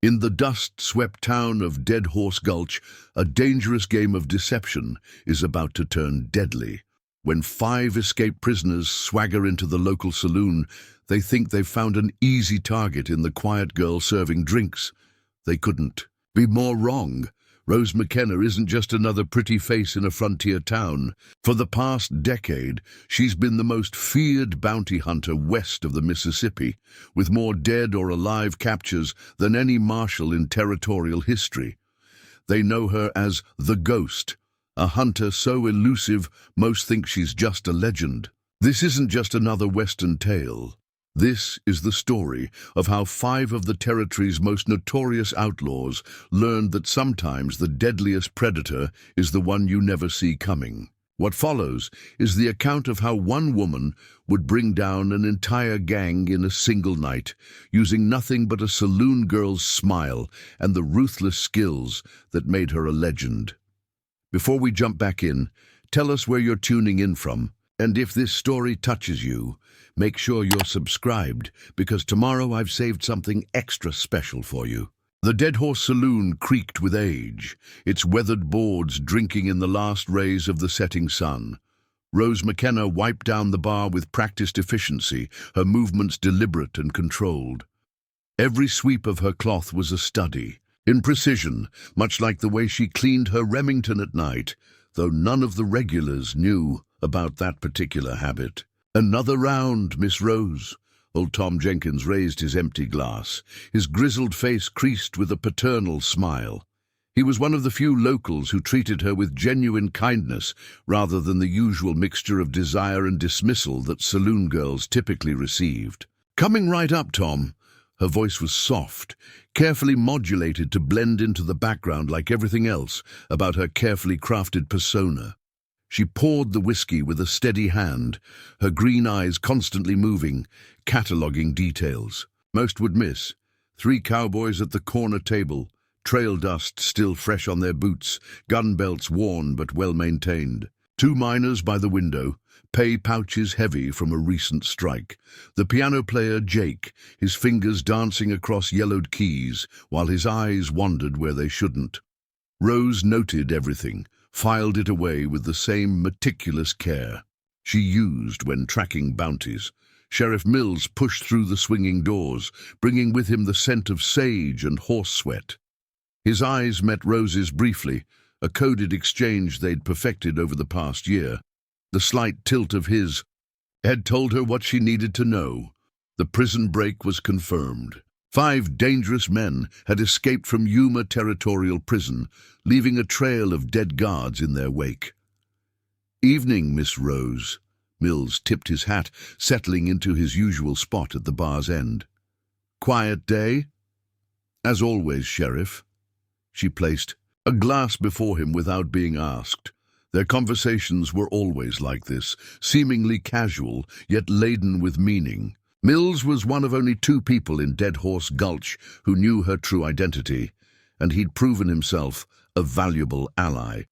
In the dust-swept town of Dead Horse Gulch, a dangerous game of deception is about to turn deadly. When 5 escaped prisoners swagger into the local saloon, they think they've found an easy target in the quiet girl serving drinks. They couldn't be more wrong. Rose McKenna isn't just another pretty face in a frontier town. For the past decade, she's been the most feared bounty hunter west of the Mississippi, with more dead or alive captures than any marshal in territorial history. They know her as the Ghost, a hunter so elusive most think she's just a legend. This isn't just another Western tale. This is the story of how 5 of the territory's most notorious outlaws learned that sometimes the deadliest predator is the one you never see coming. What follows is the account of how one woman would bring down an entire gang in a single night, using nothing but a saloon girl's smile and the ruthless skills that made her a legend. Before we jump back in, tell us where you're tuning in from, and if this story touches you, make sure you're subscribed, because tomorrow I've saved something extra special for you. The Dead Horse Saloon creaked with age, its weathered boards drinking in the last rays of the setting sun. Rose McKenna wiped down the bar with practiced efficiency, her movements deliberate and controlled. Every sweep of her cloth was a study, in precision, much like the way she cleaned her Remington at night, though none of the regulars knew about that particular habit. "Another round, Miss Rose." Old Tom Jenkins raised his empty glass, his grizzled face creased with a paternal smile. He was one of the few locals who treated her with genuine kindness rather than the usual mixture of desire and dismissal that saloon girls typically received. "Coming right up, Tom." Her voice was soft, carefully modulated to blend into the background like everything else about her carefully crafted persona. She poured the whiskey with a steady hand, her green eyes constantly moving, cataloguing details. Most would miss. 3 cowboys at the corner table, trail dust still fresh on their boots, gun belts worn but well-maintained. 2 miners by the window, pay pouches heavy from a recent strike. The piano player Jake, his fingers dancing across yellowed keys, while his eyes wandered where they shouldn't. Rose noted everything, filed it away with the same meticulous care she used when tracking bounties. Sheriff Mills pushed through the swinging doors, bringing with him the scent of sage and horse sweat. His eyes met Rose's briefly, a coded exchange they'd perfected over the past year. The slight tilt of his had told her what she needed to know. The prison break was confirmed. 5 dangerous men had escaped from Yuma Territorial Prison, leaving a trail of dead guards in their wake. "Evening, Miss Rose." Mills tipped his hat, settling into his usual spot at the bar's end. "Quiet day?" "As always, Sheriff." She placed a glass before him without being asked. Their conversations were always like this, seemingly casual, yet laden with meaning. Mills was one of only 2 people in Dead Horse Gulch who knew her true identity, and he'd proven himself a valuable ally.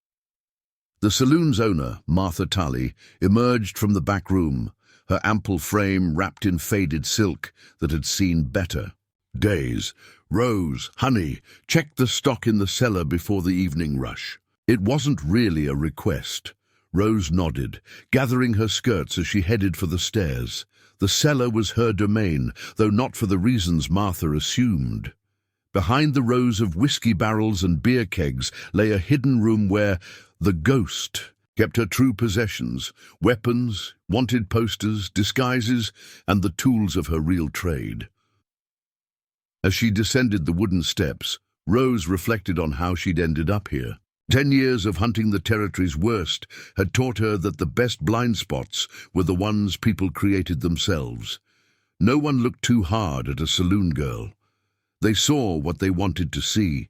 The saloon's owner, Martha Tully, emerged from the back room, her ample frame wrapped in faded silk that had seen better days. "Rose, honey, check the stock in the cellar before the evening rush." It wasn't really a request. Rose nodded, gathering her skirts as she headed for the stairs. The cellar was her domain, though not for the reasons Martha assumed. Behind the rows of whiskey barrels and beer kegs lay a hidden room where the Ghost kept her true possessions, weapons, wanted posters, disguises, and the tools of her real trade. As she descended the wooden steps, Rose reflected on how she'd ended up here. 10 years of hunting the territory's worst had taught her that the best blind spots were the ones people created themselves. No one looked too hard at a saloon girl. They saw what they wanted to see.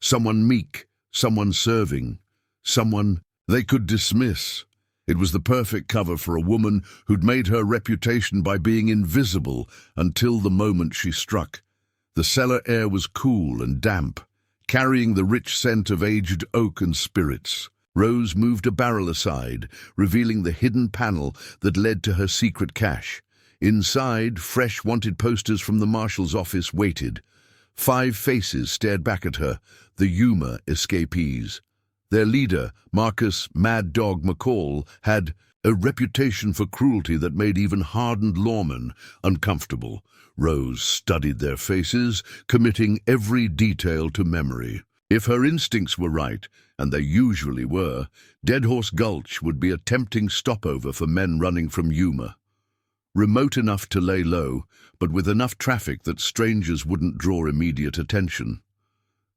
Someone meek, someone serving, someone they could dismiss. It was the perfect cover for a woman who'd made her reputation by being invisible until the moment she struck. The cellar air was cool and damp, carrying the rich scent of aged oak and spirits. Rose moved a barrel aside, revealing the hidden panel that led to her secret cache. Inside, fresh wanted posters from the marshal's office waited. 5 faces stared back at her, the Yuma escapees. Their leader, Marcus Mad Dog McCall, had a reputation for cruelty that made even hardened lawmen uncomfortable. Rose studied their faces, committing every detail to memory. If her instincts were right, and they usually were, Dead Horse Gulch would be a tempting stopover for men running from Yuma. Remote enough to lay low, but with enough traffic that strangers wouldn't draw immediate attention.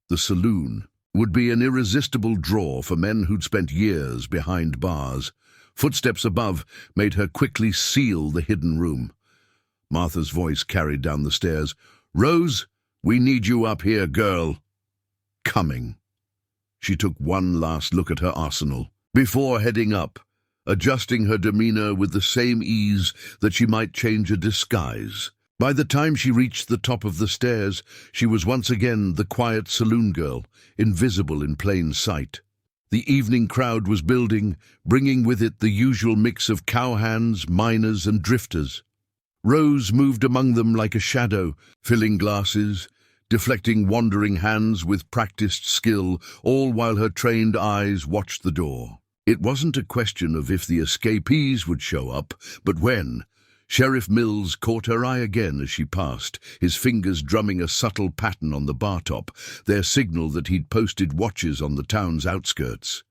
The Saloon would be an irresistible draw for men who'd spent years behind bars. Footsteps above made her quickly seal the hidden room. Martha's voice carried down the stairs. "Rose, we need you up here, girl." Coming. She took one last look at her arsenal before heading up, adjusting her demeanor with the same ease that she might change a disguise. By the time she reached the top of the stairs, she was once again the quiet saloon girl, invisible in plain sight. The evening crowd was building, bringing with it the usual mix of cowhands, miners, and drifters. Rose moved among them like a shadow, filling glasses, deflecting wandering hands with practiced skill, all while her trained eyes watched the door. It wasn't a question of if the escapees would show up, but when. Sheriff Mills caught her eye again as she passed, his fingers drumming a subtle pattern on the bar top, their signal that he'd posted watches on the town's outskirts.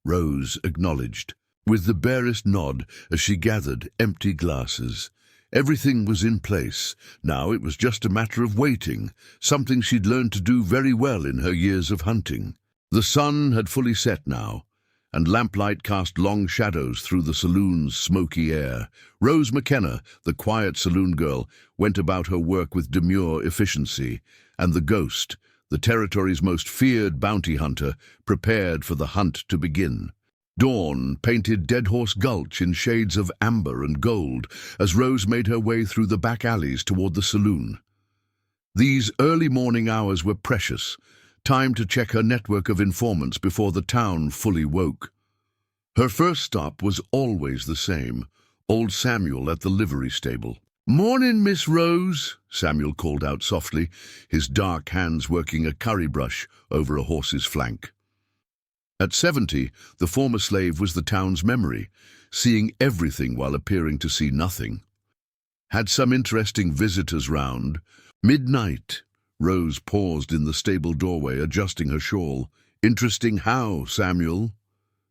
Rose acknowledged, with the barest nod as she gathered empty glasses. Everything was in place. Now it was just a matter of waiting, something she'd learned to do very well in her years of hunting. The sun had fully set now, and lamplight cast long shadows through the saloon's smoky air. Rose McKenna, the quiet saloon girl, went about her work with demure efficiency, and the ghost, the territory's most feared bounty hunter, prepared for the hunt to begin. Dawn painted Dead Horse Gulch in shades of amber and gold as Rose made her way through the back alleys toward the saloon. These early morning hours were precious, time to check her network of informants before the town fully woke. Her first stop was always the same, old Samuel at the livery stable. "Morning, Miss Rose," Samuel called out softly, his dark hands working a curry brush over a horse's flank. At 70, the former slave was the town's memory, seeing everything while appearing to see nothing. Had some interesting visitors round. Midnight. Rose paused in the stable doorway, adjusting her shawl. "Interesting how, Samuel?"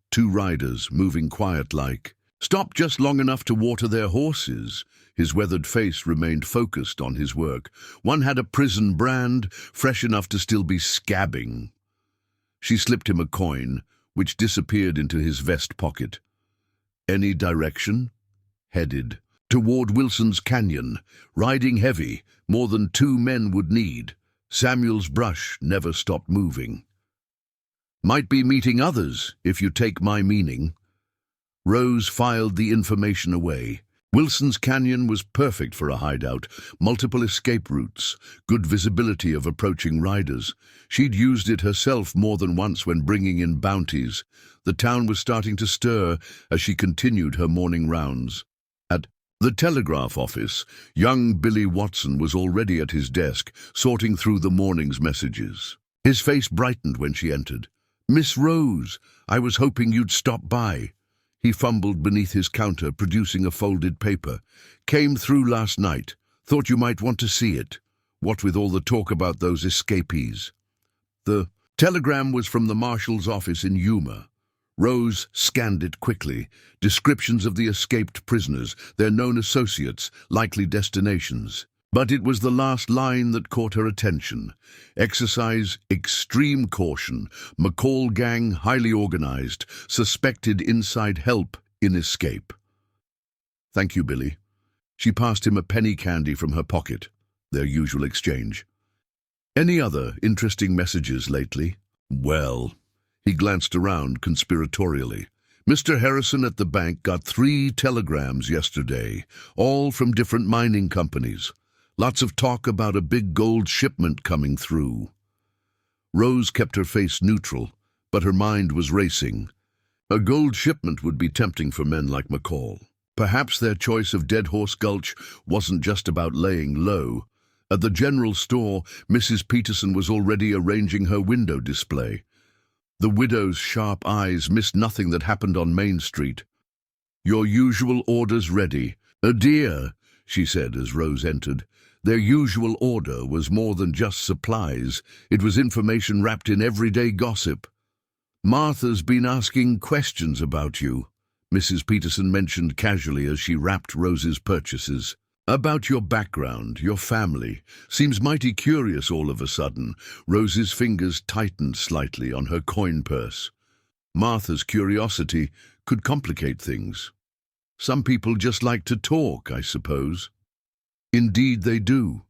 2 riders, moving quiet-like. "Stopped just long enough to water their horses." His weathered face remained focused on his work. One had a prison brand, fresh enough to still be scabbing. She slipped him a coin, which disappeared into his vest pocket. "Any direction?" "Headed toward Wilson's Canyon, riding heavy, more than 2 men would need." Samuel's brush never stopped moving. "Might be meeting others, if you take my meaning." Rose filed the information away. Wilson's Canyon was perfect for a hideout, multiple escape routes, good visibility of approaching riders. She'd used it herself more than once when bringing in bounties. The town was starting to stir as she continued her morning rounds. At the telegraph office, young Billy Watson was already at his desk, sorting through the morning's messages. His face brightened when she entered. "Miss Rose, I was hoping you'd stop by." He fumbled beneath his counter, producing a folded paper. "Came through last night. Thought you might want to see it. What with all the talk about those escapees." The telegram was from the marshal's office in Yuma. Rose scanned it quickly. Descriptions of the escaped prisoners, their known associates, likely destinations. But it was the last line that caught her attention. "Exercise extreme caution. McCall gang highly organized. Suspected inside help in escape." "Thank you, Billy." She passed him a penny candy from her pocket, their usual exchange. "Any other interesting messages lately?" "Well," he glanced around conspiratorially. "Mr. Harrison at the bank got 3 telegrams yesterday, all from different mining companies. Lots of talk about a big gold shipment coming through." Rose kept her face neutral, but her mind was racing. A gold shipment would be tempting for men like McCall. Perhaps their choice of Dead Horse Gulch wasn't just about laying low. At the general store, Mrs. Peterson was already arranging her window display. The widow's sharp eyes missed nothing that happened on Main Street. "Your usual orders ready." "Dear," she said as Rose entered. Their usual order was more than just supplies. It was information wrapped in everyday gossip. "Martha's been asking questions about you," Mrs. Peterson mentioned casually as she wrapped Rose's purchases. "About your background, your family. Seems mighty curious all of a sudden." Rose's fingers tightened slightly on her coin purse. Martha's curiosity could complicate things. "Some people just like to talk, I suppose." "Indeed they do.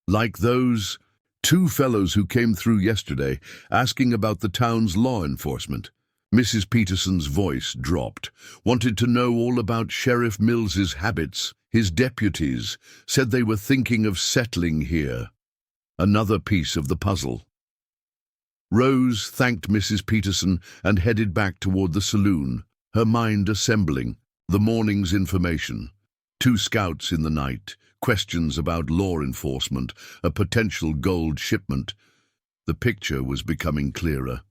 Like those two fellows who came through yesterday asking about the town's law enforcement." Mrs. Peterson's voice dropped. "Wanted to know all about Sheriff Mills's habits. His deputies said they were thinking of settling here." Another piece of the puzzle. Rose thanked Mrs. Peterson and headed back toward the saloon, her mind assembling the morning's information. 2 scouts in the night, questions about law enforcement, a potential gold shipment. The picture was becoming clearer.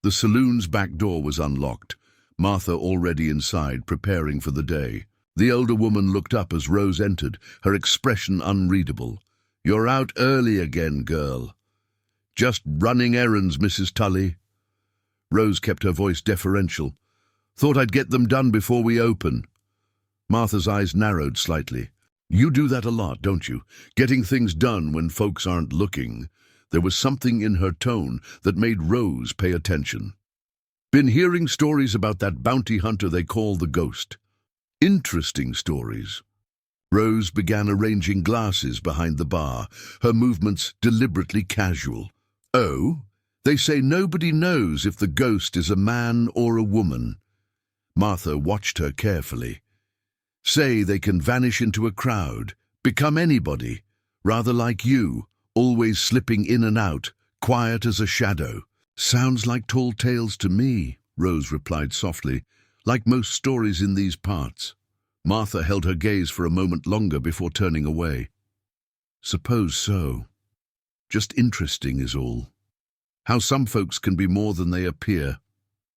The saloon's back door was unlocked, Martha already inside, preparing for the day. The older woman looked up as Rose entered, her expression unreadable. "You're out early again, girl." "Just running errands, Mrs. Tully." Rose kept her voice deferential. "Thought I'd get them done before we open." Martha's eyes narrowed slightly. "You do that a lot, don't you? Getting things done when folks aren't looking." There was something in her tone that made Rose pay attention. "Been hearing stories about that bounty hunter they call the Ghost." "Interesting stories." Rose began arranging glasses behind the bar, her movements deliberately casual. "Oh, they say nobody knows if the ghost is a man or a woman." Martha watched her carefully. "Say they can vanish into a crowd, become anybody, rather like you, always slipping in and out, quiet as a shadow." "Sounds like tall tales to me," Rose replied softly, "like most stories in these parts." Martha held her gaze for a moment longer before turning away. "Suppose so. Just interesting is all. How some folks can be more than they appear."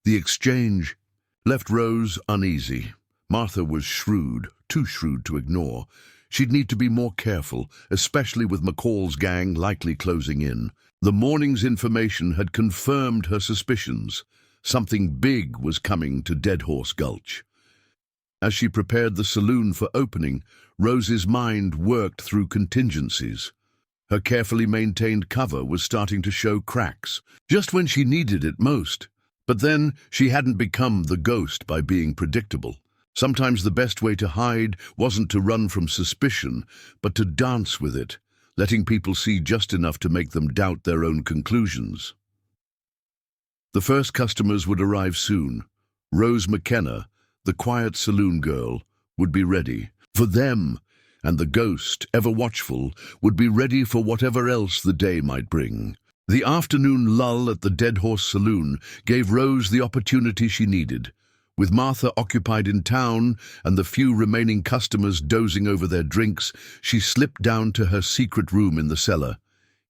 The exchange left Rose uneasy. Martha was shrewd, too shrewd to ignore. She'd need to be more careful, especially with McCall's gang likely closing in. The morning's information had confirmed her suspicions. Something big was coming to Dead Horse Gulch. As she prepared the saloon for opening, Rose's mind worked through contingencies. Her carefully maintained cover was starting to show cracks, just when she needed it most. But then she hadn't become the ghost by being predictable. Sometimes the best way to hide wasn't to run from suspicion, but to dance with it, letting people see just enough to make them doubt their own conclusions. The first customers would arrive soon. Rose McKenna, the quiet saloon girl, would be ready for them, and the ghost, ever watchful, would be ready for whatever else the day might bring. The afternoon lull at the Dead Horse Saloon gave Rose the opportunity she needed. With Martha occupied in town and the few remaining customers dozing over their drinks, she slipped down to her secret room in the cellar.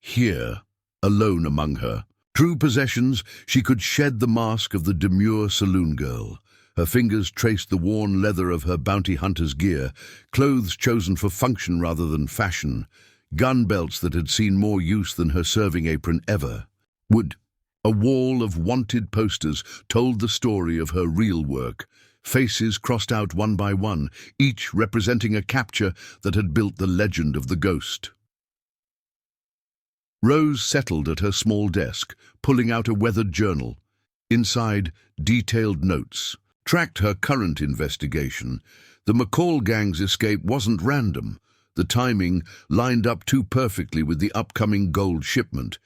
Here, alone among her true possessions, she could shed the mask of the demure saloon girl. Her fingers traced the worn leather of her bounty hunter's gear, clothes chosen for function rather than fashion, gun belts that had seen more use than her serving apron ever would. A wall of wanted posters told the story of her real work, faces crossed out one by one, each representing a capture that had built the legend of the ghost. Rose settled at her small desk, pulling out a weathered journal. Inside, detailed notes tracked her current investigation. The McCall gang's escape wasn't random. The timing lined up too perfectly with the upcoming gold shipment.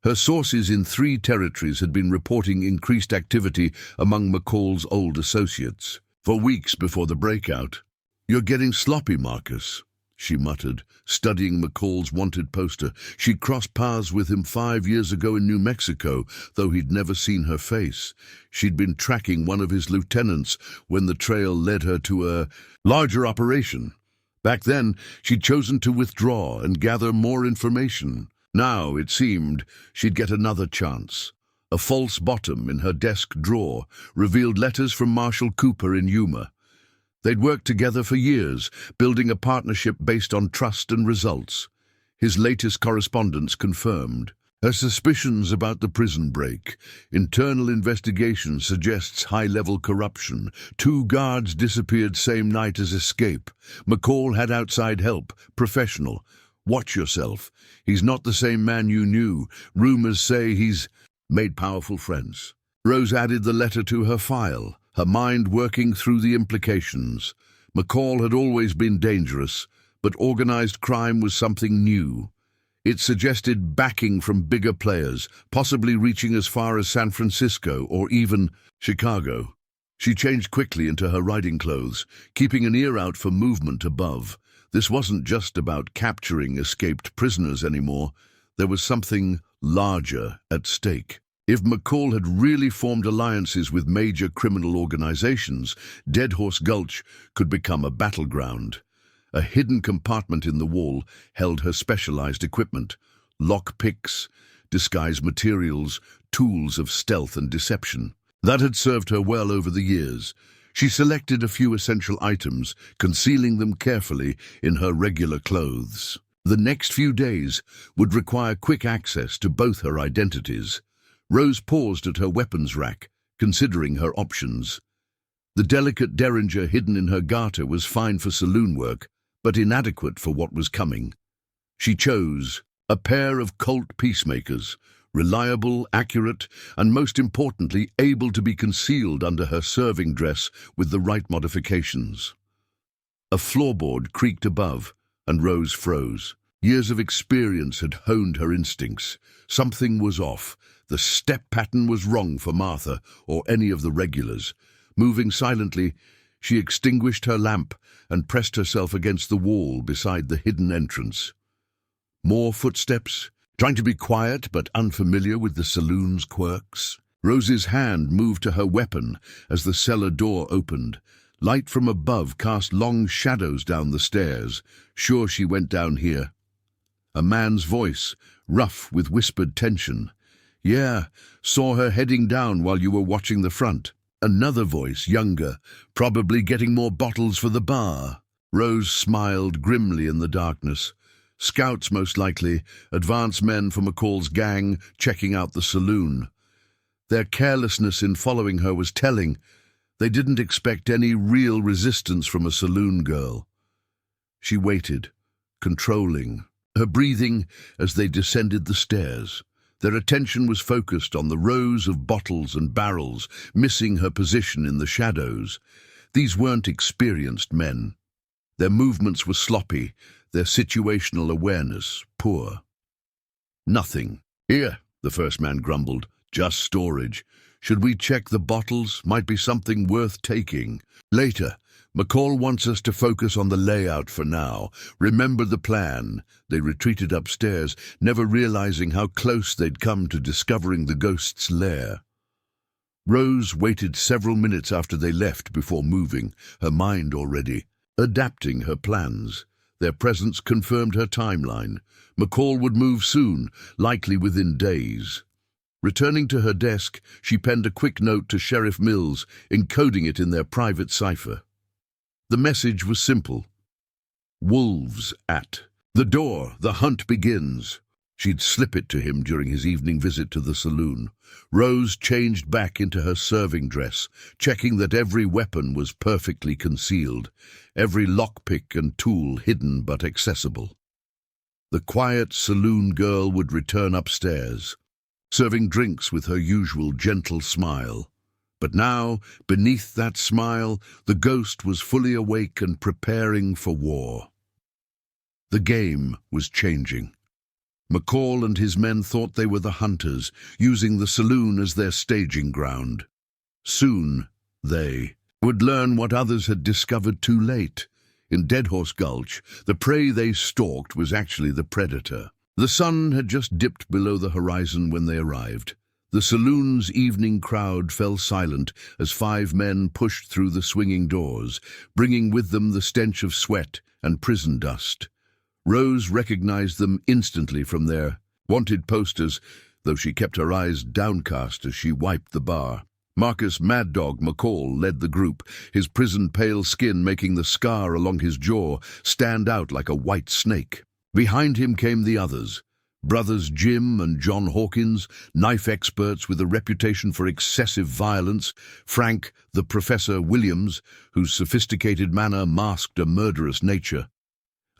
Her sources in 3 territories had been reporting increased activity among McCall's old associates for weeks before the breakout. "You're getting sloppy, Marcus," she muttered, studying McCall's wanted poster. She'd crossed paths with him 5 years ago in New Mexico, though he'd never seen her face. She'd been tracking one of his lieutenants when the trail led her to a larger operation. Back then, she'd chosen to withdraw and gather more information. Now, it seemed, she'd get another chance. A false bottom in her desk drawer revealed letters from Marshal Cooper in Yuma. They'd worked together for years, building a partnership based on trust and results. His latest correspondence confirmed her suspicions about the prison break. Internal investigation suggests high-level corruption. 2 guards disappeared same night as escape. McCall had outside help, professional. Watch yourself. He's not the same man you knew. Rumors say he's made powerful friends. Rose added the letter to her file, her mind working through the implications. McCall had always been dangerous, but organized crime was something new. It suggested backing from bigger players, possibly reaching as far as San Francisco or even Chicago. She changed quickly into her riding clothes, keeping an ear out for movement above. This wasn't just about capturing escaped prisoners anymore. There was something larger at stake. If McCall had really formed alliances with major criminal organizations, Dead Horse Gulch could become a battleground. A hidden compartment in the wall held her specialized equipment, lock picks, disguised materials, tools of stealth and deception. That had served her well over the years. She selected a few essential items, concealing them carefully in her regular clothes. The next few days would require quick access to both her identities. Rose paused at her weapons rack, considering her options. The delicate derringer hidden in her garter was fine for saloon work, but inadequate for what was coming. She chose a pair of Colt peacemakers, reliable, accurate, and most importantly, able to be concealed under her serving dress with the right modifications. A floorboard creaked above, and Rose froze. Years of experience had honed her instincts. Something was off. The step pattern was wrong for Martha or any of the regulars. Moving silently, she extinguished her lamp and pressed herself against the wall beside the hidden entrance. More footsteps, trying to be quiet but unfamiliar with the saloon's quirks. Rose's hand moved to her weapon as the cellar door opened. Light from above cast long shadows down the stairs. Sure she went down here. A man's voice, rough with whispered tension. Yeah, saw her heading down while you were watching the front. Another voice, younger, probably getting more bottles for the bar. Rose smiled grimly in the darkness. Scouts, most likely, advance men from McCall's gang, checking out the saloon. Their carelessness in following her was telling. They didn't expect any real resistance from a saloon girl. She waited, controlling her breathing as they descended the stairs. Their attention was focused on the rows of bottles and barrels, missing her position in the shadows. These weren't experienced men. Their movements were sloppy, their situational awareness poor. Nothing. Here, the first man grumbled. Just storage. Should we check the bottles? Might be something worth taking. Later. McCall wants us to focus on the layout for now. Remember the plan. They retreated upstairs, never realizing how close they'd come to discovering the ghost's lair. Rose waited several minutes after they left before moving, her mind already adapting her plans. Their presence confirmed her timeline. McCall would move soon, likely within days. Returning to her desk, she penned a quick note to Sheriff Mills, encoding it in their private cipher. The message was simple. Wolves at the door, the hunt begins. She'd slip it to him during his evening visit to the saloon. Rose changed back into her serving dress, checking that every weapon was perfectly concealed, every lockpick and tool hidden but accessible. The quiet saloon girl would return upstairs, serving drinks with her usual gentle smile. But now, beneath that smile, the ghost was fully awake and preparing for war. The game was changing. McCall and his men thought they were the hunters, using the saloon as their staging ground. Soon, they would learn what others had discovered too late. In Dead Horse Gulch, the prey they stalked was actually the predator. The sun had just dipped below the horizon when they arrived. The saloon's evening crowd fell silent as 5 men pushed through the swinging doors, bringing with them the stench of sweat and prison dust. Rose recognized them instantly from their wanted posters, though she kept her eyes downcast as she wiped the bar. Marcus Mad Dog McCall led the group, his prison-pale skin making the scar along his jaw stand out like a white snake. Behind him came the others, brothers Jim and John Hawkins, knife experts with a reputation for excessive violence, Frank, the Professor Williams, whose sophisticated manner masked a murderous nature,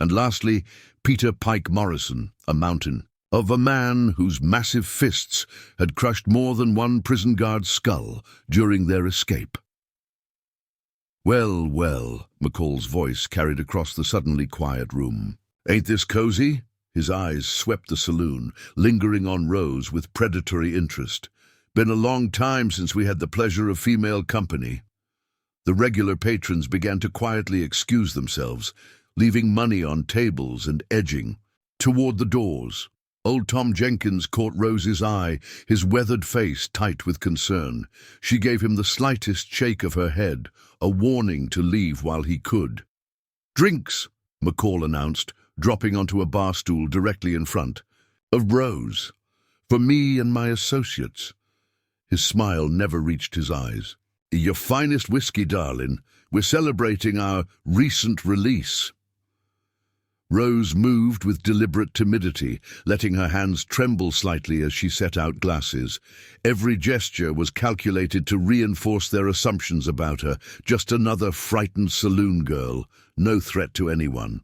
and lastly, Peter Pike Morrison, a mountain, of a man whose massive fists had crushed more than one prison guard's skull during their escape. "Well, well," McCall's voice carried across the suddenly quiet room. "Ain't this cozy?" His eyes swept the saloon, lingering on Rose with predatory interest. "Been a long time since we had the pleasure of female company." The regular patrons began to quietly excuse themselves, leaving money on tables and edging toward the doors. Old Tom Jenkins caught Rose's eye, his weathered face tight with concern. She gave him the slightest shake of her head, a warning to leave while he could. "Drinks," McCall announced, dropping onto a bar stool directly in front of Rose. "For me and my associates." His smile never reached his eyes. "Your finest whiskey, darling. We're celebrating our recent release." Rose moved with deliberate timidity, letting her hands tremble slightly as she set out glasses. Every gesture was calculated to reinforce their assumptions about her, just another frightened saloon girl, no threat to anyone.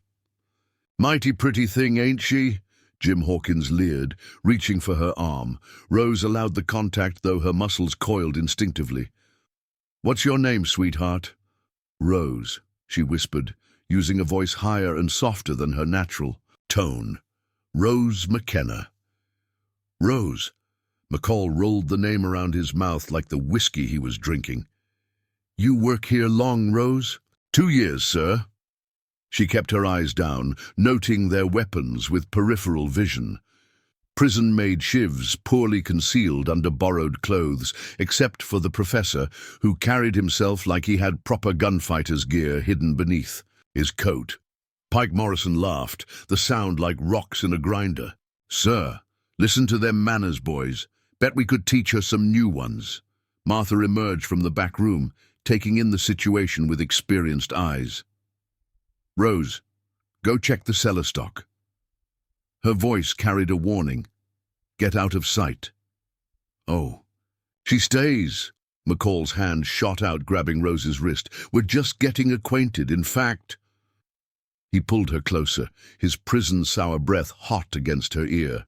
"Mighty pretty thing, ain't she?" Jim Hawkins leered, reaching for her arm. Rose allowed the contact, though her muscles coiled instinctively. "What's your name, sweetheart?" "Rose," she whispered, using a voice higher and softer than her natural tone. "Rose McKenna." "Rose." McCall rolled the name around his mouth like the whiskey he was drinking. "You work here long, Rose?" "2 years, sir." She kept her eyes down, noting their weapons with peripheral vision. Prison-made shivs poorly concealed under borrowed clothes, except for the professor, who carried himself like he had proper gunfighter's gear hidden beneath his coat. Pike Morrison laughed, the sound like rocks in a grinder. "Sir, listen to them manners, boys. Bet we could teach her some new ones." Martha emerged from the back room, taking in the situation with experienced eyes. "Rose, go check the cellar stock." Her voice carried a warning. "Get out of sight." "Oh." "She stays." McCall's hand shot out, grabbing Rose's wrist. "We're just getting acquainted. In fact—" He pulled her closer, his prison-sour breath hot against her ear.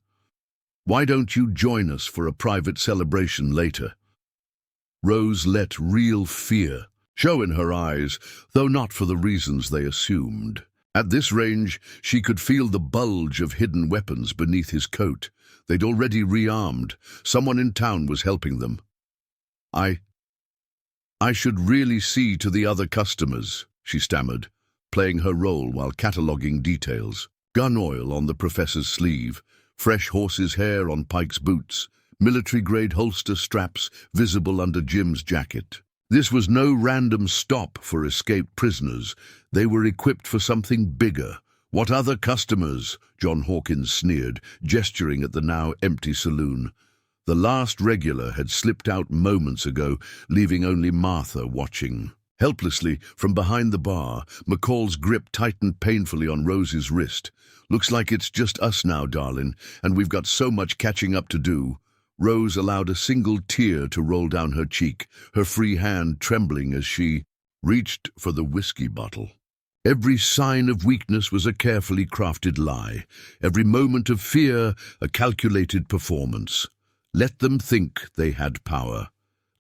"Why don't you join us for a private celebration later?" Rose let real fear show in her eyes, though not for the reasons they assumed. At this range, she could feel the bulge of hidden weapons beneath his coat. They'd already rearmed. Someone in town was helping them. I should really see to the other customers," she stammered, playing her role while cataloguing details. Gun oil on the professor's sleeve, fresh horse's hair on Pike's boots, military-grade holster straps visible under Jim's jacket. This was no random stop for escaped prisoners. They were equipped for something bigger. "What other customers?" John Hawkins sneered, gesturing at the now empty saloon. The last regular had slipped out moments ago, leaving only Martha watching. Helplessly, from behind the bar, McCall's grip tightened painfully on Rose's wrist. "Looks like it's just us now, darling, and we've got so much catching up to do." Rose allowed a single tear to roll down her cheek, her free hand trembling as she reached for the whiskey bottle. Every sign of weakness was a carefully crafted lie, every moment of fear a calculated performance. Let them think they had power.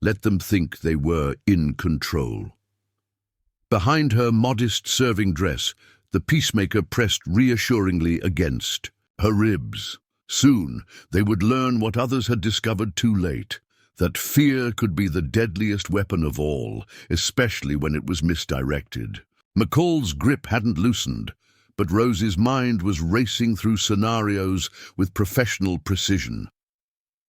Let them think they were in control. Behind her modest serving dress, the peacemaker pressed reassuringly against her ribs. Soon, they would learn what others had discovered too late, that fear could be the deadliest weapon of all, especially when it was misdirected. McCall's grip hadn't loosened, but Rose's mind was racing through scenarios with professional precision.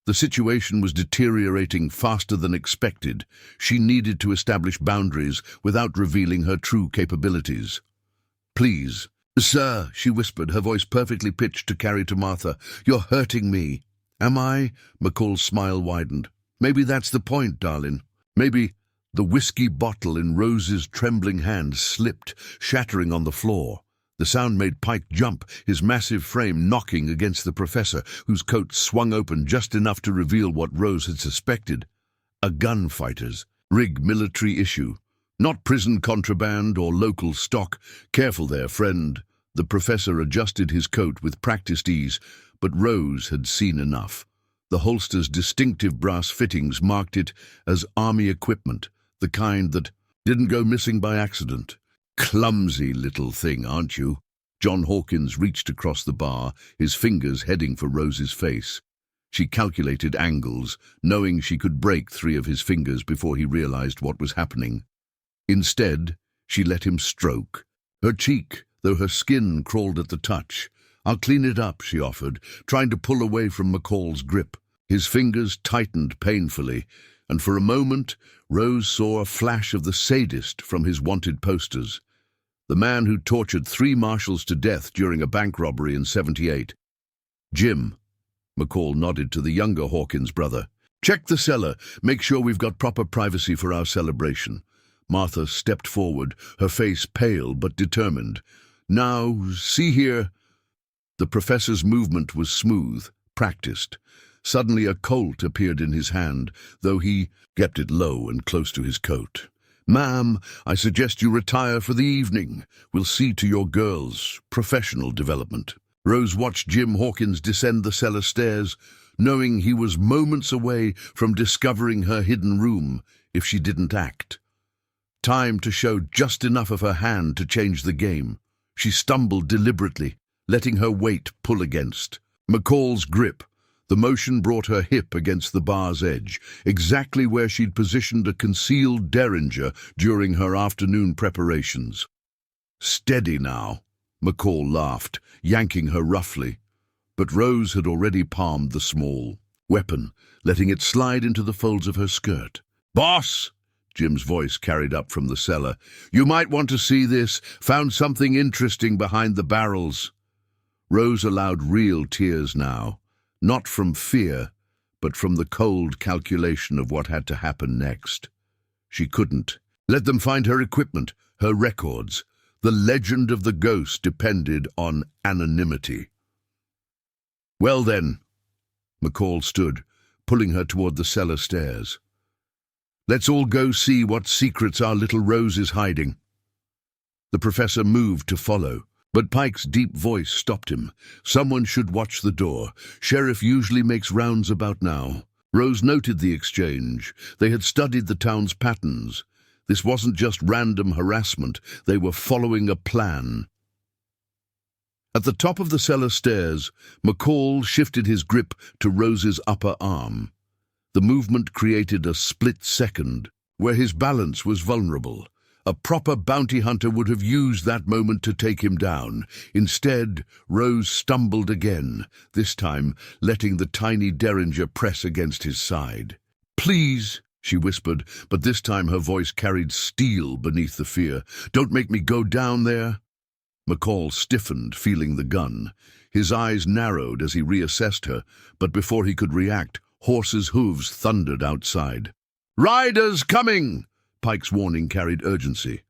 The situation was deteriorating faster than expected. She needed to establish boundaries without revealing her true capabilities. Please. Sir, she whispered, her voice perfectly pitched to carry to Martha. You're hurting me. Am I? McCall's smile widened. Maybe that's the point, darling. Maybe. The whiskey bottle in Rose's trembling hand slipped, shattering on the floor. The sound made Pike jump, his massive frame knocking against the professor, whose coat swung open just enough to reveal what Rose had suspected. A gunfighter's rig military issue. Not prison contraband or local stock. Careful there, friend. The professor adjusted his coat with practiced ease, but Rose had seen enough. The holster's distinctive brass fittings marked it as army equipment, the kind that didn't go missing by accident. Clumsy little thing, aren't you? John Hawkins reached across the bar, his fingers heading for Rose's face. She calculated angles, knowing she could break 3 of his fingers before he realized what was happening. Instead, she let him stroke her cheek, though her skin crawled at the touch. I'll clean it up, she offered, trying to pull away from McCall's grip. His fingers tightened painfully, and for a moment, Rose saw a flash of the sadist from his wanted posters. The man who tortured 3 marshals to death during a bank robbery in '78. Jim. McCall nodded to the younger Hawkins brother. Check the cellar. Make sure we've got proper privacy for our celebration. Martha stepped forward, her face pale but determined. Now, see here. The professor's movement was smooth, practiced. Suddenly a Colt appeared in his hand, though he kept it low and close to his coat. Ma'am, I suggest you retire for the evening. We'll see to your girls' professional development. Rose watched Jim Hawkins descend the cellar stairs, knowing he was moments away from discovering her hidden room if she didn't act. Time to show just enough of her hand to change the game. She stumbled deliberately, letting her weight pull against McCall's grip. The motion brought her hip against the bar's edge, exactly where she'd positioned a concealed derringer during her afternoon preparations. Steady now, McCall laughed, yanking her roughly. But Rose had already palmed the small weapon, letting it slide into the folds of her skirt. Boss! Jim's voice carried up from the cellar. You might want to see this. Found something interesting behind the barrels. Rose allowed real tears now. Not from fear, but from the cold calculation of what had to happen next. She couldn't let them find her equipment, her records. The legend of the ghost depended on anonymity. Well then, McCall stood, pulling her toward the cellar stairs. Let's all go see what secrets our little Rose is hiding. The professor moved to follow, but Pike's deep voice stopped him. Someone should watch the door. Sheriff usually makes rounds about now. Rose noted the exchange. They had studied the town's patterns. This wasn't just random harassment. They were following a plan. At the top of the cellar stairs, McCall shifted his grip to Rose's upper arm. The movement created a split second where his balance was vulnerable. A proper bounty hunter would have used that moment to take him down. Instead, Rose stumbled again, this time letting the tiny derringer press against his side. Please, she whispered, but this time her voice carried steel beneath the fear. Don't make me go down there. McCall stiffened, feeling the gun. His eyes narrowed as he reassessed her, but before he could react, horses' hooves thundered outside. Riders coming! Pike's warning carried urgency.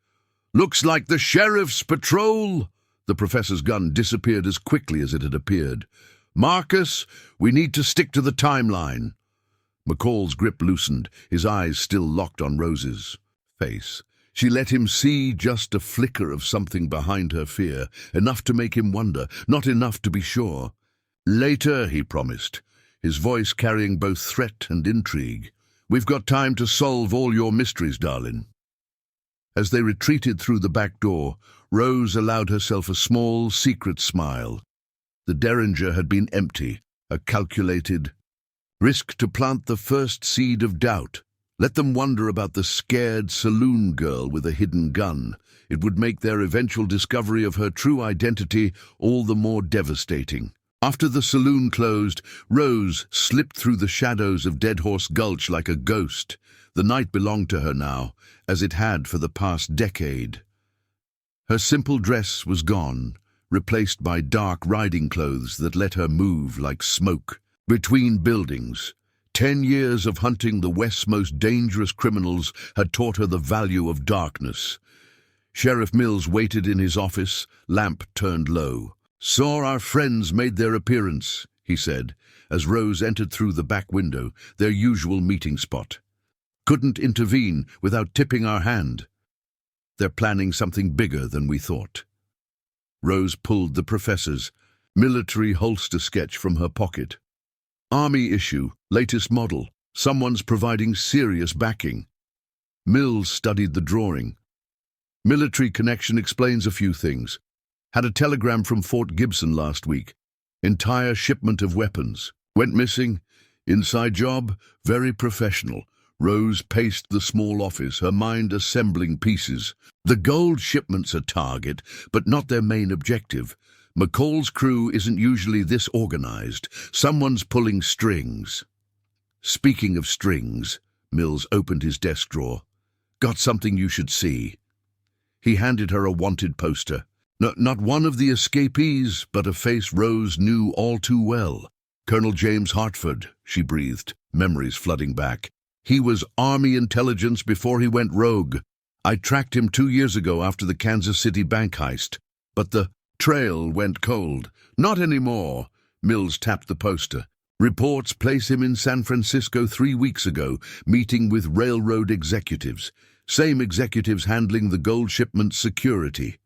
Looks like the sheriff's patrol! The professor's gun disappeared as quickly as it had appeared. Marcus, we need to stick to the timeline. McCall's grip loosened, his eyes still locked on Rose's face. She let him see just a flicker of something behind her fear, enough to make him wonder, not enough to be sure. Later, he promised, his voice carrying both threat and intrigue. We've got time to solve all your mysteries, darling. As they retreated through the back door, Rose allowed herself a small, secret smile. The derringer had been empty, a calculated risk to plant the first seed of doubt. Let them wonder about the scared saloon girl with a hidden gun. It would make their eventual discovery of her true identity all the more devastating. After the saloon closed, Rose slipped through the shadows of Dead Horse Gulch like a ghost. The night belonged to her now, as it had for the past decade. Her simple dress was gone, replaced by dark riding clothes that let her move like smoke. Between buildings, 10 years of hunting the West's most dangerous criminals had taught her the value of darkness. Sheriff Mills waited in his office, lamp turned low. "Saw our friends made their appearance," he said, as Rose entered through the back window, their usual meeting spot. "Couldn't intervene without tipping our hand. They're planning something bigger than we thought." Rose pulled the professor's military holster sketch from her pocket. "Army issue, latest model. Someone's providing serious backing." Mills studied the drawing. "Military connection explains a few things. Had a telegram from Fort Gibson last week. Entire shipment of weapons. Went missing. Inside job, very professional." Rose paced the small office, her mind assembling pieces. The gold shipment's a target, but not their main objective. McCall's crew isn't usually this organized. Someone's pulling strings. Speaking of strings, Mills opened his desk drawer. "Got something you should see." He handed her a wanted poster. Not one of the escapees, but a face Rose knew all too well. "Colonel James Hartford," she breathed, memories flooding back. "He was Army intelligence before he went rogue. I tracked him 2 years ago after the Kansas City bank heist. But the trail went cold." "Not anymore." Mills tapped the poster. "Reports place him in San Francisco 3 weeks ago, meeting with railroad executives. Same executives handling the gold shipment security."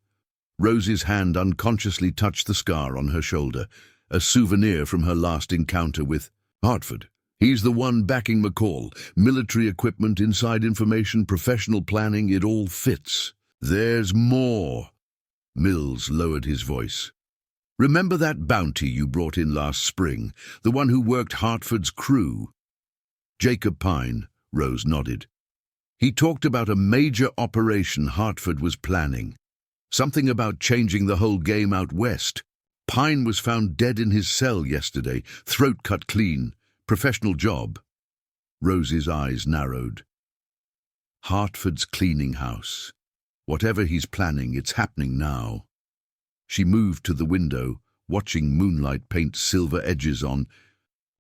Rose's hand unconsciously touched the scar on her shoulder, a souvenir from her last encounter with Hartford. "He's the one backing McCall. Military equipment, inside information, professional planning, it all fits." "There's more." Mills lowered his voice. "Remember that bounty you brought in last spring, the one who worked Hartford's crew?" "Jacob Pine," Rose nodded. "He talked about a major operation Hartford was planning. Something about changing the whole game out west. Pine was found dead in his cell yesterday, throat cut clean. Professional job." Rose's eyes narrowed. "Hartford's cleaning house. Whatever he's planning, it's happening now." She moved to the window, watching moonlight paint silver edges on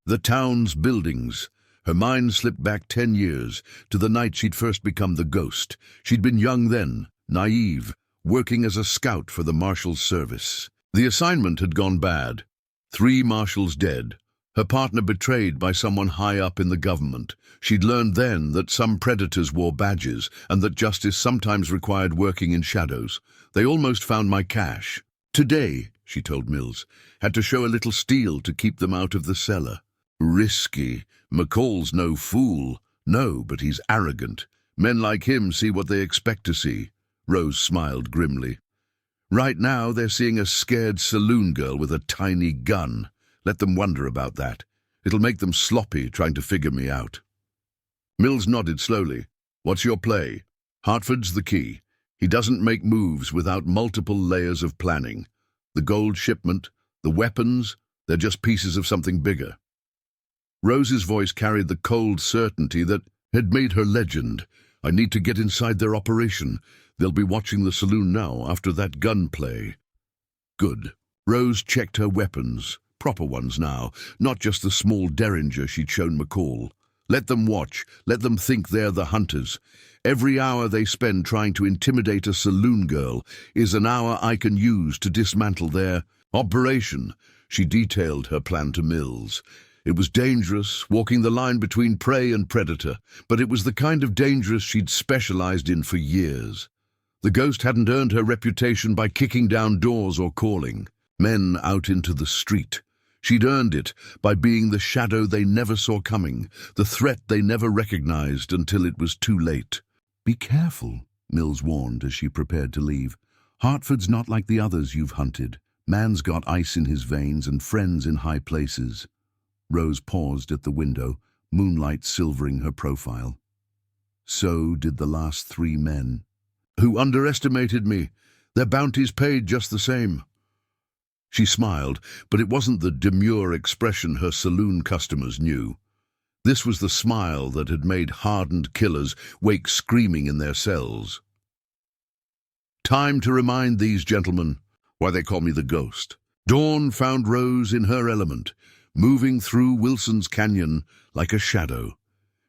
the town's buildings. Her mind slipped back 10 years, to the night she'd first become the ghost. She'd been young then, naive, working as a scout for the marshal's service. The assignment had gone bad. 3 marshals dead. Her partner betrayed by someone high up in the government. She'd learned then that some predators wore badges and that justice sometimes required working in shadows. "They almost found my cash. Today," she told Mills, "had to show a little steel to keep them out of the cellar." "Risky. McCall's no fool." "No, but he's arrogant. Men like him see what they expect to see." Rose smiled grimly. "Right now they're seeing a scared saloon girl with a tiny gun. Let them wonder about that. It'll make them sloppy trying to figure me out." Mills nodded slowly. "What's your play?" "Hartford's the key. He doesn't make moves without multiple layers of planning. The gold shipment, the weapons, they're just pieces of something bigger." Rose's voice carried the cold certainty that had made her legend. "I need to get inside their operation. They'll be watching the saloon now after that gunplay." "Good." Rose checked her weapons. Proper ones now, not just the small derringer she'd shown McCall. Let them watch, let them think they're the hunters. Every hour they spend trying to intimidate a saloon girl is an hour I can use to dismantle their operation. She detailed her plan to Mills. It was dangerous, walking the line between prey and predator, but it was the kind of dangerous she'd specialized in for years. The ghost hadn't earned her reputation by kicking down doors or calling men out into the street. She'd earned it by being the shadow they never saw coming, the threat they never recognized until it was too late. "Be careful," Mills warned as she prepared to leave. "Hartford's not like the others you've hunted. Man's got ice in his veins and friends in high places." Rose paused at the window, moonlight silvering her profile. "So did the last 3 men. Who underestimated me. Their bounties paid just the same." She smiled, but it wasn't the demure expression her saloon customers knew. This was the smile that had made hardened killers wake screaming in their cells. Time to remind these gentlemen why they call me the Ghost. Dawn found Rose in her element, moving through Wilson's Canyon like a shadow.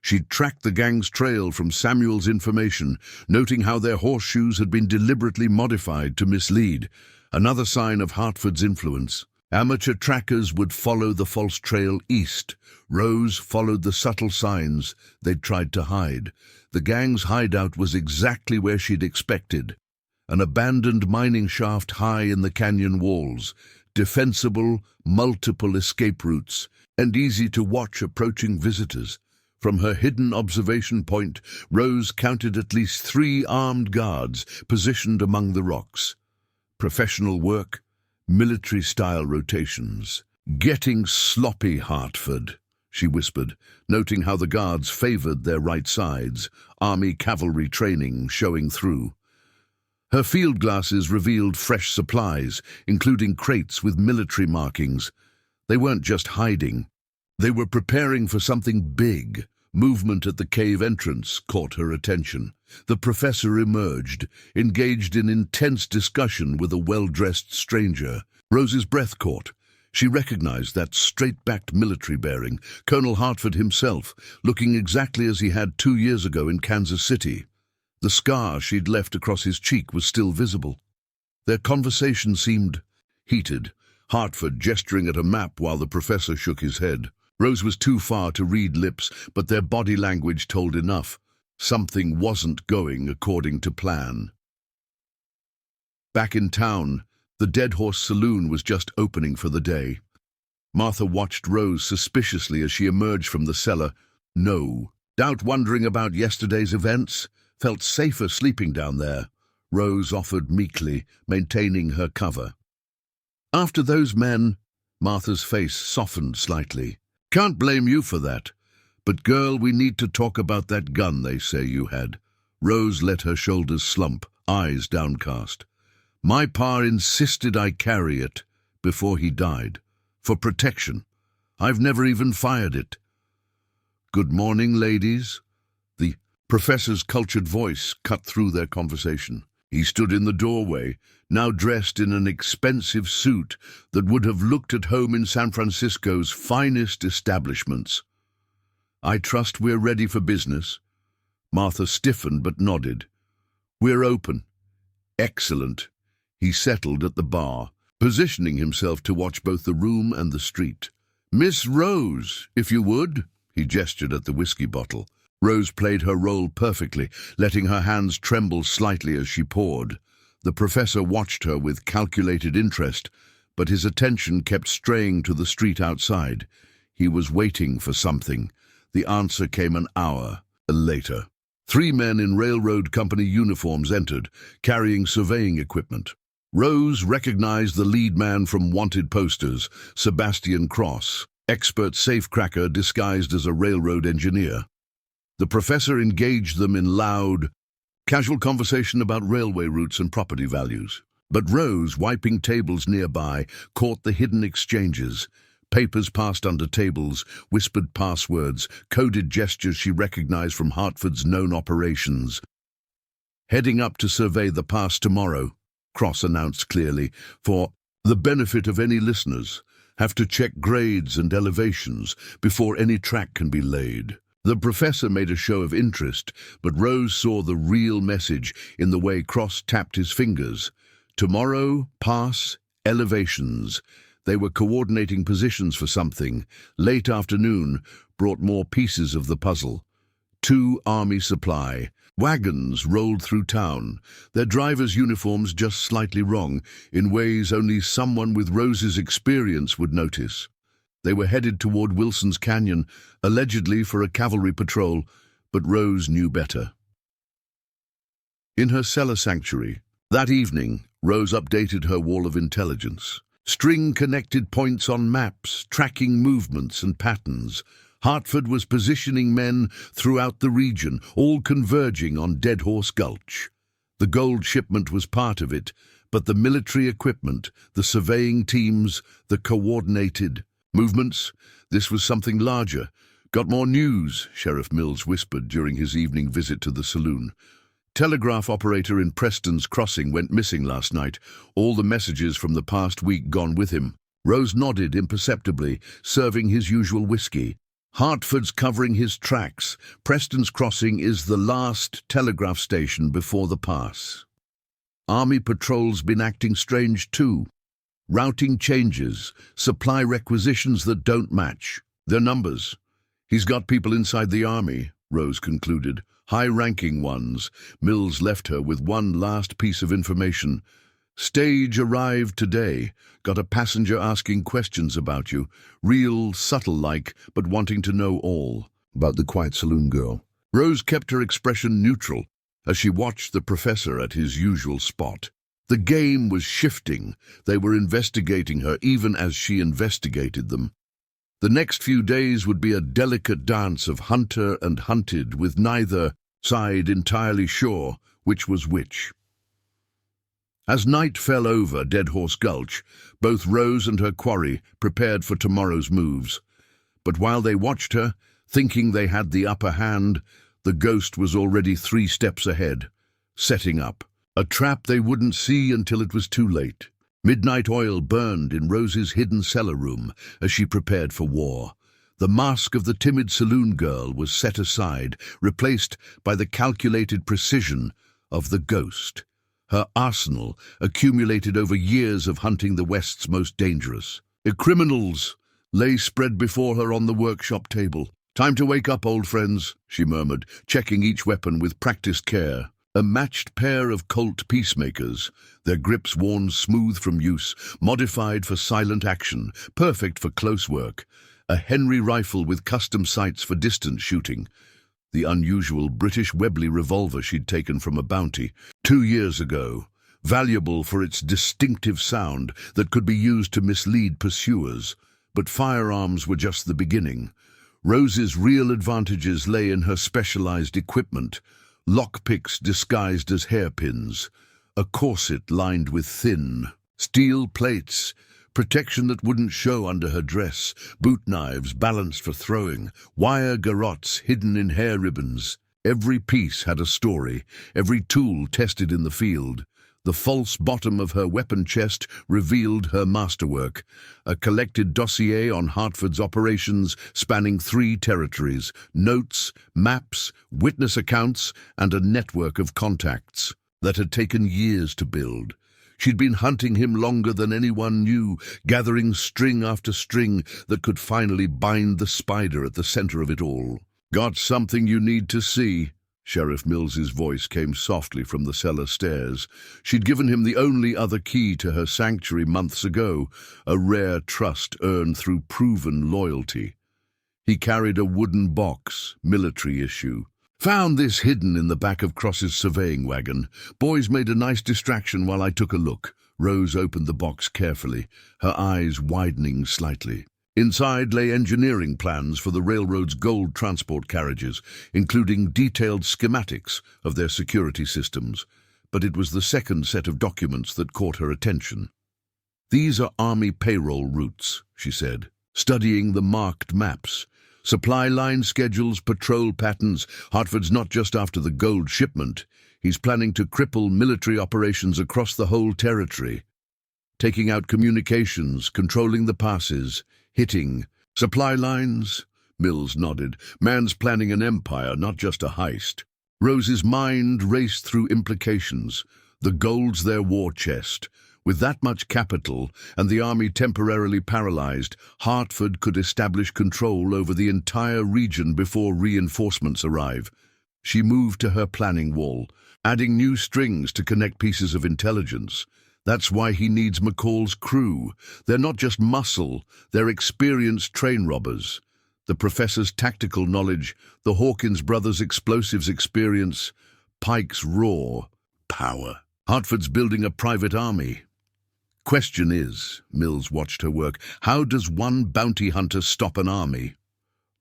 She'd tracked the gang's trail from Samuel's information, noting how their horseshoes had been deliberately modified to mislead, another sign of Hartford's influence. Amateur trackers would follow the false trail east. Rose followed the subtle signs they'd tried to hide. The gang's hideout was exactly where she'd expected. An abandoned mining shaft high in the canyon walls, defensible, multiple escape routes, and easy to watch approaching visitors. From her hidden observation point, Rose counted at least 3 armed guards positioned among the rocks. Professional work, military-style rotations. "Getting sloppy, Hartford," she whispered, noting how the guards favored their right sides, army cavalry training showing through. Her field glasses revealed fresh supplies, including crates with military markings. They weren't just hiding. They were preparing for something big. Movement at the cave entrance caught her attention. The professor emerged, engaged in intense discussion with a well-dressed stranger. Rose's breath caught. She recognized that straight-backed military bearing, Colonel Hartford himself, looking exactly as he had 2 years ago in Kansas City. The scar she'd left across his cheek was still visible. Their conversation seemed heated, Hartford gesturing at a map while the professor shook his head. Rose was too far to read lips, but their body language told enough. Something wasn't going according to plan. Back in town, the Dead Horse Saloon was just opening for the day. Martha watched Rose suspiciously as she emerged from the cellar. No doubt wondering about yesterday's events, felt safer sleeping down there. Rose offered meekly, maintaining her cover. "After those men," Martha's face softened slightly. "Can't blame you for that. But girl, we need to talk about that gun they say you had." Rose let her shoulders slump, eyes downcast. "My pa insisted I carry it before he died. For protection. I've never even fired it." "Good morning, ladies." The professor's cultured voice cut through their conversation. He stood in the doorway, now dressed in an expensive suit that would have looked at home in San Francisco's finest establishments. "I trust we're ready for business." Martha stiffened but nodded. "We're open." "Excellent." He settled at the bar, positioning himself to watch both the room and the street. "Miss Rose, if you would." He gestured at the whiskey bottle. Rose played her role perfectly, letting her hands tremble slightly as she poured. The professor watched her with calculated interest, but his attention kept straying to the street outside. He was waiting for something. The answer came an hour later. 3 men in railroad company uniforms entered, carrying surveying equipment. Rose recognized the lead man from wanted posters, Sebastian Cross, expert safecracker disguised as a railroad engineer. The professor engaged them in loud, casual conversation about railway routes and property values. But Rose, wiping tables nearby, caught the hidden exchanges. Papers passed under tables, whispered passwords, coded gestures she recognized from Hartford's known operations. "Heading up to survey the pass tomorrow," Cross announced clearly, "for the benefit of any listeners. Have to check grades and elevations before any track can be laid." The professor made a show of interest, but Rose saw the real message in the way Cross tapped his fingers. Tomorrow, pass, elevations. They were coordinating positions for something. Late afternoon brought more pieces of the puzzle. 2 army supply. Wagons rolled through town, their drivers' uniforms just slightly wrong, in ways only someone with Rose's experience would notice. They were headed toward Wilson's Canyon, allegedly for a cavalry patrol, but Rose knew better. In her cellar sanctuary, that evening, Rose updated her wall of intelligence. String-connected points on maps, tracking movements and patterns. Hartford was positioning men throughout the region, all converging on Dead Horse Gulch. The gold shipment was part of it, but the military equipment, the surveying teams, the coordinated movements, this was something larger. "Got more news," Sheriff Mills whispered during his evening visit to the saloon. Telegraph operator in Preston's Crossing went missing last night, all the messages from the past week gone with him. Rose nodded imperceptibly, serving his usual whiskey. Hartford's covering his tracks. Preston's Crossing is the last telegraph station before the pass. Army patrols been acting strange too. Routing changes, supply requisitions that don't match. Their numbers. He's got people inside the army, Rose concluded. High-ranking ones. Mills left her with one last piece of information. Stage arrived today. Got a passenger asking questions about you. Real subtle-like, but wanting to know all about the quiet saloon girl. Rose kept her expression neutral as she watched the professor at his usual spot. The game was shifting. They were investigating her even as she investigated them. The next few days would be a delicate dance of hunter and hunted, with neither side entirely sure which was which. As night fell over Dead Horse Gulch, both Rose and her quarry prepared for tomorrow's moves. But while they watched her, thinking they had the upper hand, the ghost was already 3 steps ahead, setting up a trap they wouldn't see until it was too late. Midnight oil burned in Rose's hidden cellar room as she prepared for war. The mask of the timid saloon girl was set aside, replaced by the calculated precision of the ghost. Her arsenal accumulated over years of hunting the West's most dangerous. Criminals lay spread before her on the workshop table. "Time to wake up, old friends," she murmured, checking each weapon with practiced care. A matched pair of Colt peacemakers, their grips worn smooth from use, modified for silent action, perfect for close work. A Henry rifle with custom sights for distance shooting. The unusual British Webley revolver she'd taken from a bounty 2 years ago, valuable for its distinctive sound that could be used to mislead pursuers. But firearms were just the beginning. Rose's real advantages lay in her specialized equipment. Lockpicks disguised as hairpins, a corset lined with thin steel plates, protection that wouldn't show under her dress, boot knives balanced for throwing, wire garrots hidden in hair ribbons. Every piece had a story, every tool tested in the field. The false bottom of her weapon chest revealed her masterwork, a collected dossier on Hartford's operations spanning 3 territories, notes, maps, witness accounts, and a network of contacts that had taken years to build. She'd been hunting him longer than anyone knew, gathering string after string that could finally bind the spider at the center of it all. "Got something you need to see." Sheriff Mills's voice came softly from the cellar stairs. She'd given him the only other key to her sanctuary months ago, a rare trust earned through proven loyalty. He carried a wooden box, military issue. "Found this hidden in the back of Cross's surveying wagon. Boys made a nice distraction while I took a look." Rose opened the box carefully, her eyes widening slightly. Inside lay engineering plans for the railroad's gold transport carriages, including detailed schematics of their security systems. But it was the second set of documents that caught her attention. "These are Army payroll routes," she said, studying the marked maps. "Supply line schedules, patrol patterns. Hartford's not just after the gold shipment. He's planning to cripple military operations across the whole territory, taking out communications, controlling the passes, hitting supply lines." Mills nodded. "Man's planning an empire, not just a heist." Rose's mind raced through implications. The gold's their war chest. With that much capital and the army temporarily paralyzed, Hartford could establish control over the entire region before reinforcements arrive. She moved to her planning wall, adding new strings to connect pieces of intelligence. That's why he needs McCall's crew. They're not just muscle, they're experienced train robbers. The professor's tactical knowledge, the Hawkins brothers' explosives experience, Pike's raw power. Hartford's building a private army. Question is, Mills watched her work, how does one bounty hunter stop an army?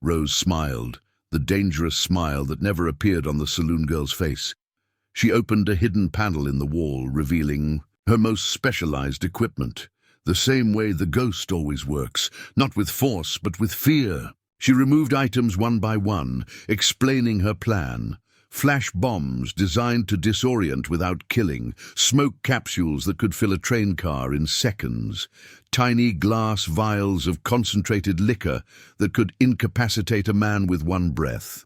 Rose smiled, the dangerous smile that never appeared on the saloon girl's face. She opened a hidden panel in the wall, revealing her most specialized equipment. The same way the ghost always works, not with force, but with fear. She removed items one by one, explaining her plan. Flash bombs designed to disorient without killing, smoke capsules that could fill a train car in seconds, tiny glass vials of concentrated liquor that could incapacitate a man with one breath.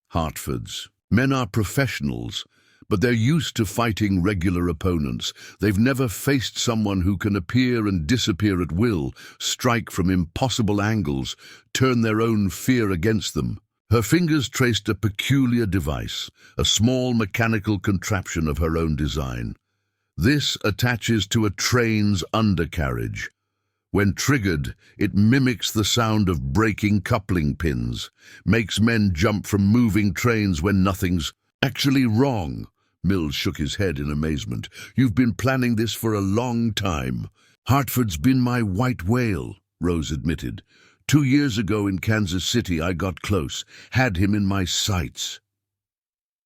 Hartford's men are professionals, but they're used to fighting regular opponents. They've never faced someone who can appear and disappear at will, strike from impossible angles, turn their own fear against them. Her fingers traced a peculiar device, a small mechanical contraption of her own design. This attaches to a train's undercarriage. When triggered, it mimics the sound of breaking coupling pins, makes men jump from moving trains when nothing's actually wrong. Mills shook his head in amazement. You've been planning this for a long time. Hartford's been my white whale, Rose admitted. 2 years ago in Kansas City, I got close, had him in my sights.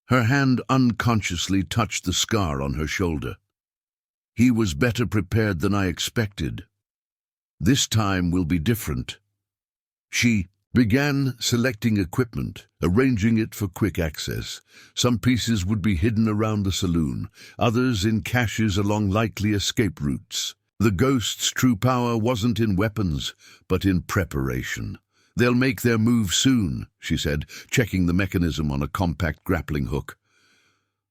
Her hand unconsciously touched the scar on her shoulder. He was better prepared than I expected. This time will be different. She began selecting equipment, arranging it for quick access. Some pieces would be hidden around the saloon, others in caches along likely escape routes. The Ghost's true power wasn't in weapons, but in preparation. They'll make their move soon, she said, checking the mechanism on a compact grappling hook.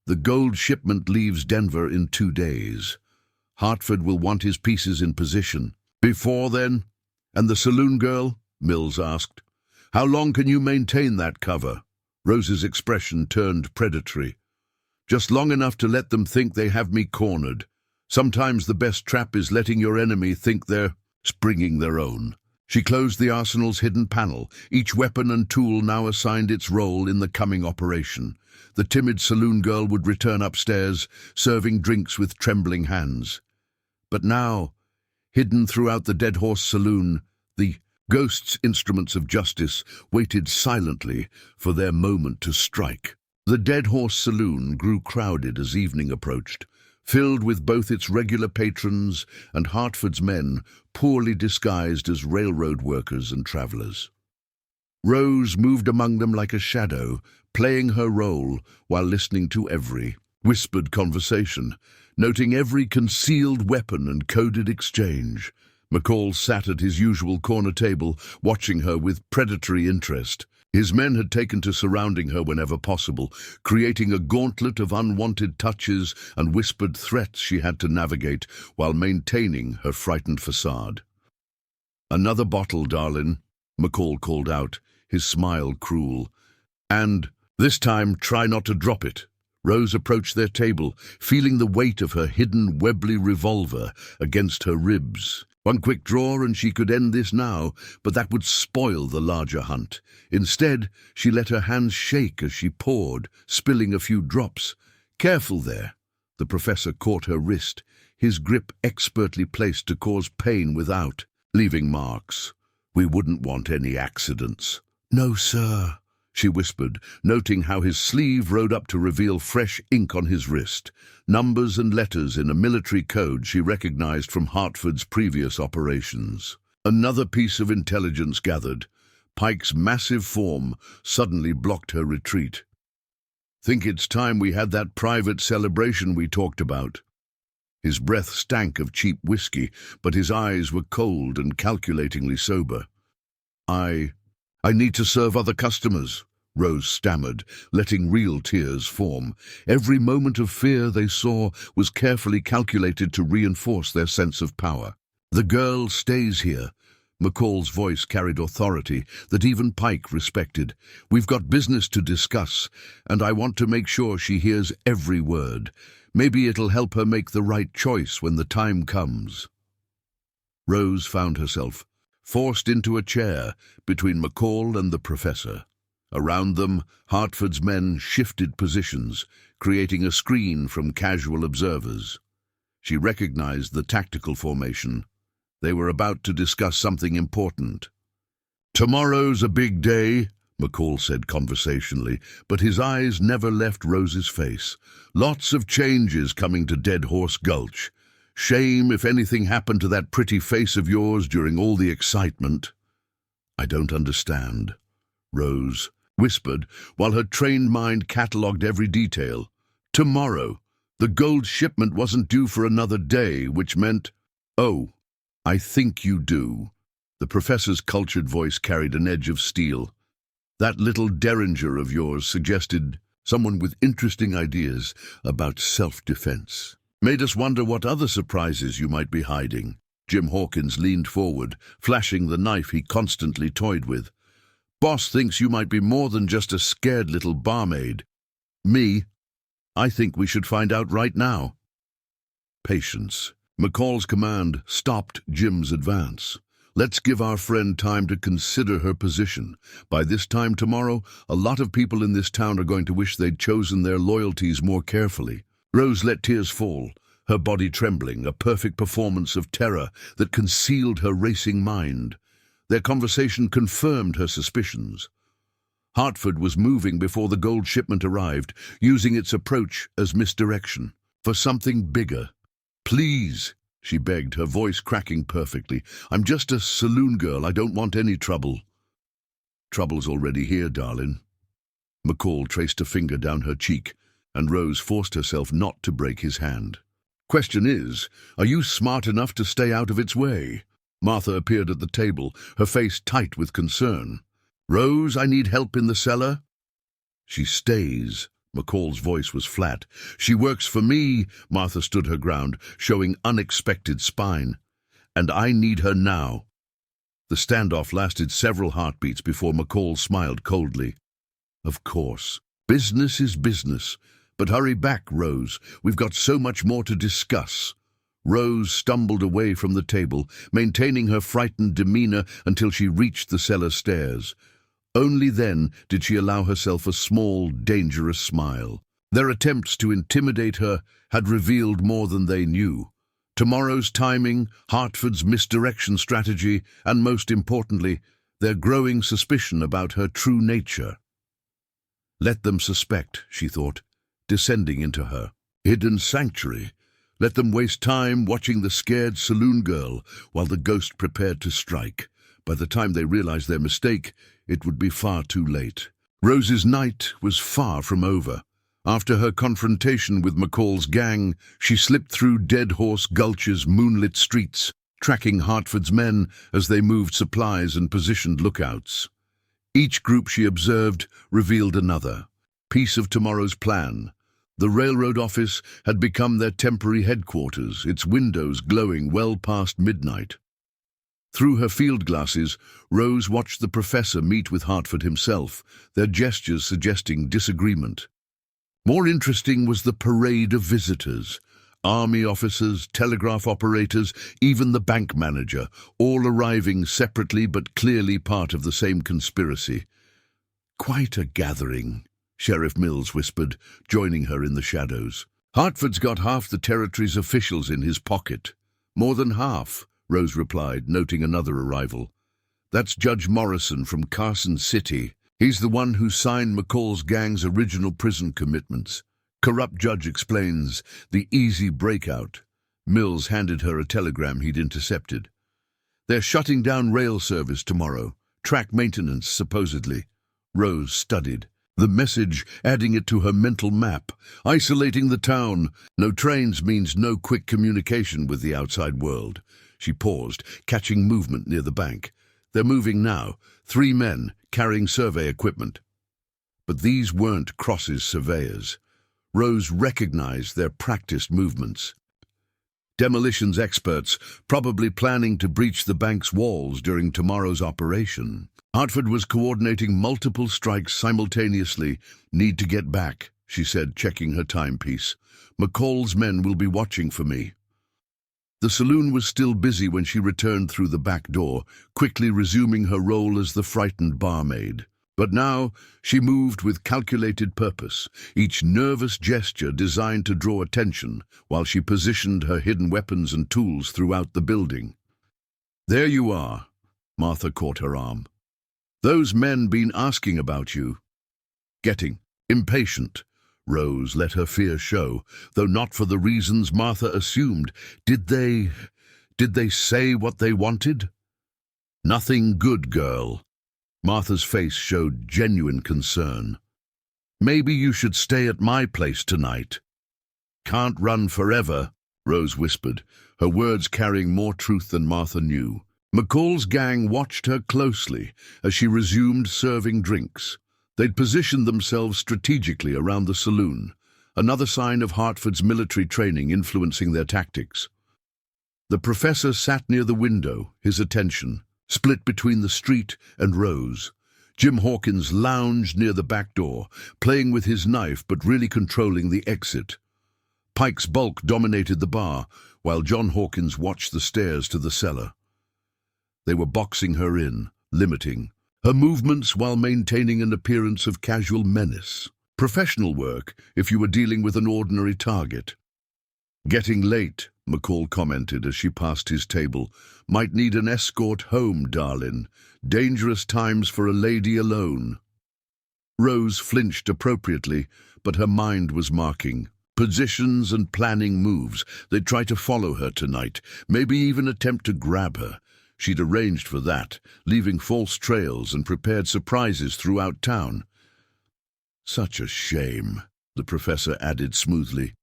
The gold shipment leaves Denver in 2 days. Hartford will want his pieces in position. Before then? And the saloon girl? Mills asked. How long can you maintain that cover? Rose's expression turned predatory. Just long enough to let them think they have me cornered. Sometimes the best trap is letting your enemy think they're springing their own. She closed the arsenal's hidden panel, each weapon and tool now assigned its role in the coming operation. The timid saloon girl would return upstairs, serving drinks with trembling hands. But now, hidden throughout the Dead Horse saloon, the Ghost's instruments of justice waited silently for their moment to strike. The Dead Horse saloon grew crowded as evening approached, filled with both its regular patrons and Hartford's men, poorly disguised as railroad workers and travelers. Rose moved among them like a shadow, playing her role while listening to every whispered conversation, noting every concealed weapon and coded exchange. McCall sat at his usual corner table, watching her with predatory interest. His men had taken to surrounding her whenever possible, creating a gauntlet of unwanted touches and whispered threats she had to navigate while maintaining her frightened facade. Another bottle, darling, McCall called out, his smile cruel. And this time, try not to drop it. Rose approached their table, feeling the weight of her hidden Webley revolver against her ribs. One quick draw and she could end this now, but that would spoil the larger hunt. Instead, she let her hands shake as she poured, spilling a few drops. Careful there. The professor caught her wrist, his grip expertly placed to cause pain without leaving marks. We wouldn't want any accidents. No, sir, she whispered, noting how his sleeve rode up to reveal fresh ink on his wrist, numbers and letters in a military code she recognized from Hartford's previous operations. Another piece of intelligence gathered. Pike's massive form suddenly blocked her retreat. Think it's time we had that private celebration we talked about. His breath stank of cheap whiskey, but his eyes were cold and calculatingly sober. I need to serve other customers, Rose stammered, letting real tears form. Every moment of fear they saw was carefully calculated to reinforce their sense of power. The girl stays here. McCall's voice carried authority that even Pike respected. We've got business to discuss, and I want to make sure she hears every word. Maybe it'll help her make the right choice when the time comes. Rose found herself forced into a chair between McCall and the professor. Around them, Hartford's men shifted positions, creating a screen from casual observers. She recognized the tactical formation. They were about to discuss something important. Tomorrow's a big day, McCall said conversationally, but his eyes never left Rose's face. Lots of changes coming to Dead Horse Gulch. Shame if anything happened to that pretty face of yours during all the excitement. I don't understand. Rose whispered, while her trained mind catalogued every detail. Tomorrow. The gold shipment wasn't due for another day, which meant, "Oh, I think you do." The professor's cultured voice carried an edge of steel. "That little derringer of yours suggested someone with interesting ideas about self-defense. Made us wonder what other surprises you might be hiding." Jim Hawkins leaned forward, flashing the knife he constantly toyed with. "Boss thinks you might be more than just a scared little barmaid." "Me? I think we should find out right now." Patience. McCall's command stopped Jim's advance. "Let's give our friend time to consider her position. By this time tomorrow, a lot of people in this town are going to wish they'd chosen their loyalties more carefully." Rose let tears fall, her body trembling, a perfect performance of terror that concealed her racing mind. Their conversation confirmed her suspicions. Hartford was moving before the gold shipment arrived, using its approach as misdirection for something bigger. "Please," she begged, her voice cracking perfectly. "I'm just a saloon girl. I don't want any trouble." "Trouble's already here, darling." McCall traced a finger down her cheek, and Rose forced herself not to break his hand. "Question is, are you smart enough to stay out of its way?" Martha appeared at the table, her face tight with concern. "Rose, I need help in the cellar." "She stays." McCall's voice was flat. "She works for me." Martha stood her ground, showing unexpected spine. "And I need her now." The standoff lasted several heartbeats before McCall smiled coldly. "Of course. Business is business. But hurry back, Rose. We've got so much more to discuss." Rose stumbled away from the table, maintaining her frightened demeanor until she reached the cellar stairs. Only then did she allow herself a small, dangerous smile. Their attempts to intimidate her had revealed more than they knew. Tomorrow's timing, Hartford's misdirection strategy, and most importantly, their growing suspicion about her true nature. Let them suspect, she thought, descending into her hidden sanctuary. Let them waste time watching the scared saloon girl while the ghost prepared to strike. By the time they realized their mistake, it would be far too late. Rose's night was far from over. After her confrontation with McCall's gang, she slipped through Dead Horse Gulch's moonlit streets, tracking Hartford's men as they moved supplies and positioned lookouts. Each group she observed revealed another piece of tomorrow's plan. The railroad office had become their temporary headquarters, its windows glowing well past midnight. Through her field glasses, Rose watched the professor meet with Hartford himself, their gestures suggesting disagreement. More interesting was the parade of visitors. Army officers, telegraph operators, even the bank manager, all arriving separately but clearly part of the same conspiracy. "Quite a gathering," Sheriff Mills whispered, joining her in the shadows. "Hartford's got half the territory's officials in his pocket." "More than half," Rose replied, noting another arrival. "That's Judge Morrison from Carson City. He's the one who signed McCall's gang's original prison commitments. Corrupt judge explains the easy breakout." Mills handed her a telegram he'd intercepted. "They're shutting down rail service tomorrow. Track maintenance, supposedly." Rose studied the message, adding it to her mental map. Isolating the town. No trains means no quick communication with the outside world. She paused, catching movement near the bank. "They're moving now. 3 men, carrying survey equipment." But these weren't Cross's surveyors. Rose recognized their practiced movements. Demolitions experts, probably planning to breach the bank's walls during tomorrow's operation. Hartford was coordinating multiple strikes simultaneously. "Need to get back," she said, checking her timepiece. "McCall's men will be watching for me." The saloon was still busy when she returned through the back door, quickly resuming her role as the frightened barmaid. But now she moved with calculated purpose, each nervous gesture designed to draw attention, while she positioned her hidden weapons and tools throughout the building. "There you are." Martha caught her arm. "Those men been asking about you." Getting impatient. Rose let her fear show, though not for the reasons Martha assumed. Did they say what they wanted? "Nothing good, girl." Martha's face showed genuine concern. "Maybe you should stay at my place tonight." "Can't run forever," Rose whispered, her words carrying more truth than Martha knew. McCall's gang watched her closely as she resumed serving drinks. They'd positioned themselves strategically around the saloon, another sign of Hartford's military training influencing their tactics. The professor sat near the window, his attention split between the street and Rose. Jim Hawkins lounged near the back door, playing with his knife but really controlling the exit. Pike's bulk dominated the bar, while John Hawkins watched the stairs to the cellar. They were boxing her in, limiting her movements while maintaining an appearance of casual menace. Professional work if you were dealing with an ordinary target. "Getting late," McCall commented as she passed his table. "Might need an escort home, darling. Dangerous times for a lady alone." Rose flinched appropriately, but her mind was marking positions and planning moves. They'd try to follow her tonight, maybe even attempt to grab her. She'd arranged for that, leaving false trails and prepared surprises throughout town. "Such a shame," the professor added smoothly.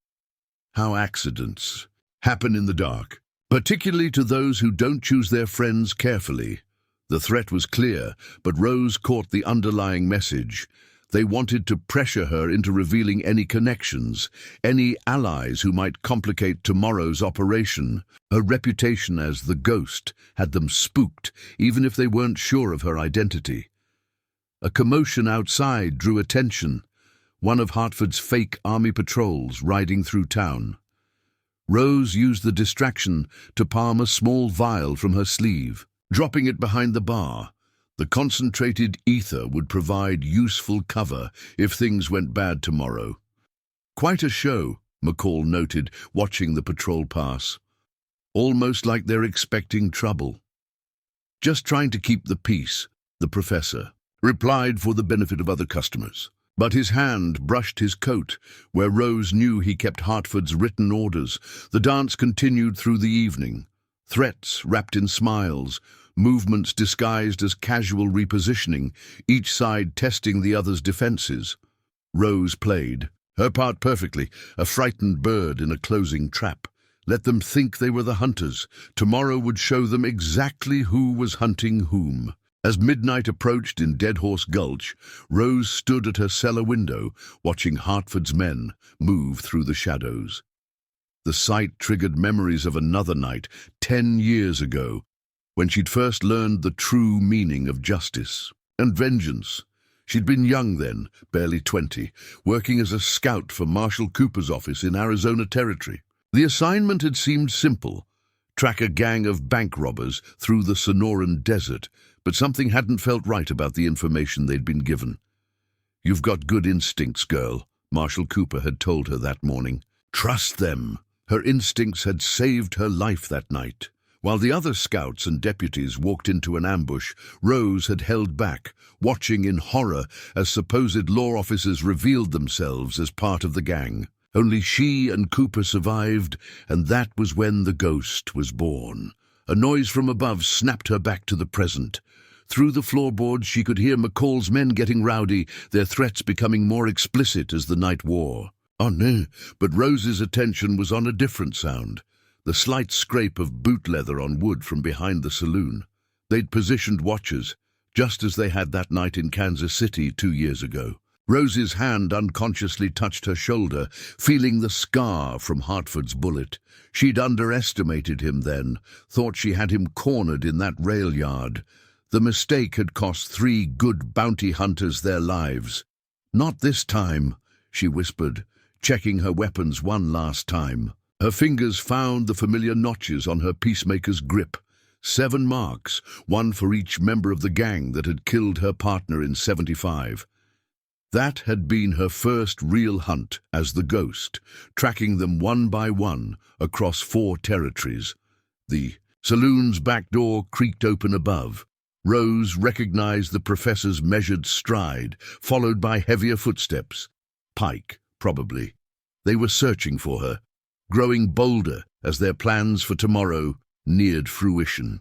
"How accidents happen in the dark, particularly to those who don't choose their friends carefully." The threat was clear, but Rose caught the underlying message. They wanted to pressure her into revealing any connections, any allies who might complicate tomorrow's operation. Her reputation as the Ghost had them spooked, even if they weren't sure of her identity. A commotion outside drew attention. One of Hartford's fake army patrols riding through town. Rose used the distraction to palm a small vial from her sleeve, dropping it behind the bar. The concentrated ether would provide useful cover if things went bad tomorrow. "Quite a show," McCall noted, watching the patrol pass. "Almost like they're expecting trouble." "Just trying to keep the peace," the professor replied for the benefit of other customers. But his hand brushed his coat, where Rose knew he kept Hartford's written orders. The dance continued through the evening. Threats wrapped in smiles, movements disguised as casual repositioning, each side testing the other's defenses. Rose played her part perfectly, a frightened bird in a closing trap. Let them think they were the hunters. Tomorrow would show them exactly who was hunting whom. As midnight approached in Dead Horse Gulch, Rose stood at her cellar window, watching Hartford's men move through the shadows. The sight triggered memories of another night, 10 years ago, when she'd first learned the true meaning of justice and vengeance. She'd been young then, barely 20, working as a scout for Marshal Cooper's office in Arizona Territory. The assignment had seemed simple: track a gang of bank robbers through the Sonoran desert, but something hadn't felt right about the information they'd been given. "You've got good instincts, girl," Marshal Cooper had told her that morning. "Trust them." Her instincts had saved her life that night. While the other scouts and deputies walked into an ambush, Rose had held back, watching in horror as supposed law officers revealed themselves as part of the gang. Only she and Cooper survived, and that was when the Ghost was born. A noise from above snapped her back to the present. Through the floorboards she could hear McCall's men getting rowdy, their threats becoming more explicit as the night wore. Oh no, but Rose's attention was on a different sound. The slight scrape of boot leather on wood from behind the saloon. They'd positioned watchers, just as they had that night in Kansas City 2 years ago. Rose's hand unconsciously touched her shoulder, feeling the scar from Hartford's bullet. She'd underestimated him then, thought she had him cornered in that rail yard. The mistake had cost 3 good bounty hunters their lives. "Not this time," she whispered, checking her weapons one last time. Her fingers found the familiar notches on her peacemaker's grip. 7 marks, one for each member of the gang that had killed her partner in '75. That had been her first real hunt as the Ghost, tracking them one by one across 4 territories. The saloon's back door creaked open above. Rose recognized the professor's measured stride, followed by heavier footsteps. Pike, probably. They were searching for her, growing bolder as their plans for tomorrow neared fruition.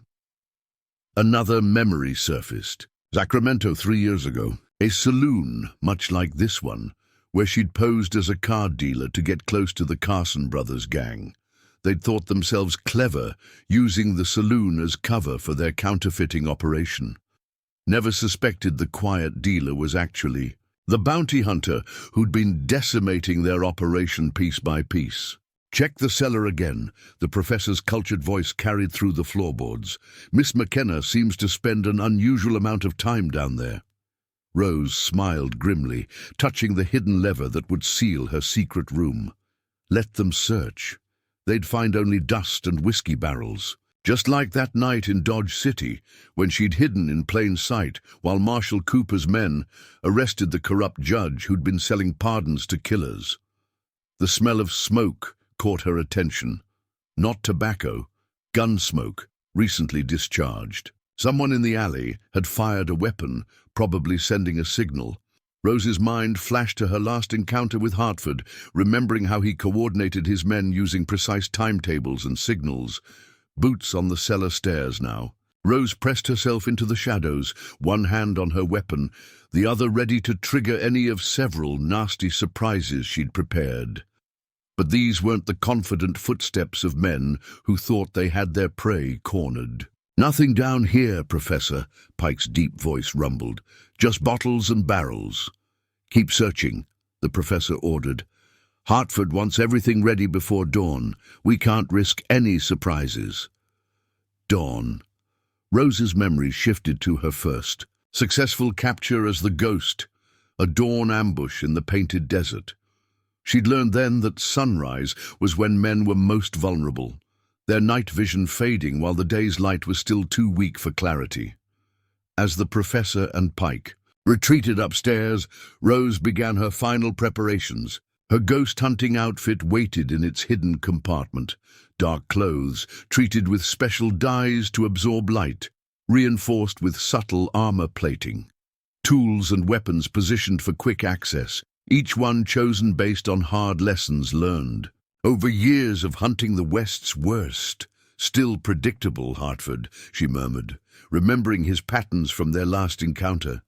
Another memory surfaced. Sacramento 3 years ago. A saloon, much like this one, where she'd posed as a card dealer to get close to the Carson brothers gang. They'd thought themselves clever, using the saloon as cover for their counterfeiting operation. Never suspected the quiet dealer was actually the bounty hunter who'd been decimating their operation piece by piece. "Check the cellar again," the professor's cultured voice carried through the floorboards. "Miss McKenna seems to spend an unusual amount of time down there." Rose smiled grimly, touching the hidden lever that would seal her secret room. Let them search. They'd find only dust and whiskey barrels. Just like that night in Dodge City, when she'd hidden in plain sight while Marshal Cooper's men arrested the corrupt judge who'd been selling pardons to killers. The smell of smoke caught her attention. Not tobacco, gun smoke, recently discharged. Someone in the alley had fired a weapon, probably sending a signal. Rose's mind flashed to her last encounter with Hartford, remembering how he coordinated his men using precise timetables and signals. Boots on the cellar stairs now. Rose pressed herself into the shadows, one hand on her weapon, the other ready to trigger any of several nasty surprises she'd prepared. But these weren't the confident footsteps of men who thought they had their prey cornered. "Nothing down here, Professor," Pike's deep voice rumbled. "Just bottles and barrels." "Keep searching," the professor ordered. "Hartford wants everything ready before dawn. We can't risk any surprises." Dawn. Rose's memory shifted to her first successful capture as the Ghost, a dawn ambush in the painted desert. She'd learned then that sunrise was when men were most vulnerable, their night vision fading while the day's light was still too weak for clarity. As the professor and Pike retreated upstairs, Rose began her final preparations. Her ghost hunting outfit waited in its hidden compartment. Dark clothes, treated with special dyes to absorb light, reinforced with subtle armor plating. Tools and weapons positioned for quick access, each one chosen based on hard lessons learned. "Over years of hunting the West's worst. Still predictable, Hartford," she murmured, remembering his patterns from their last encounter.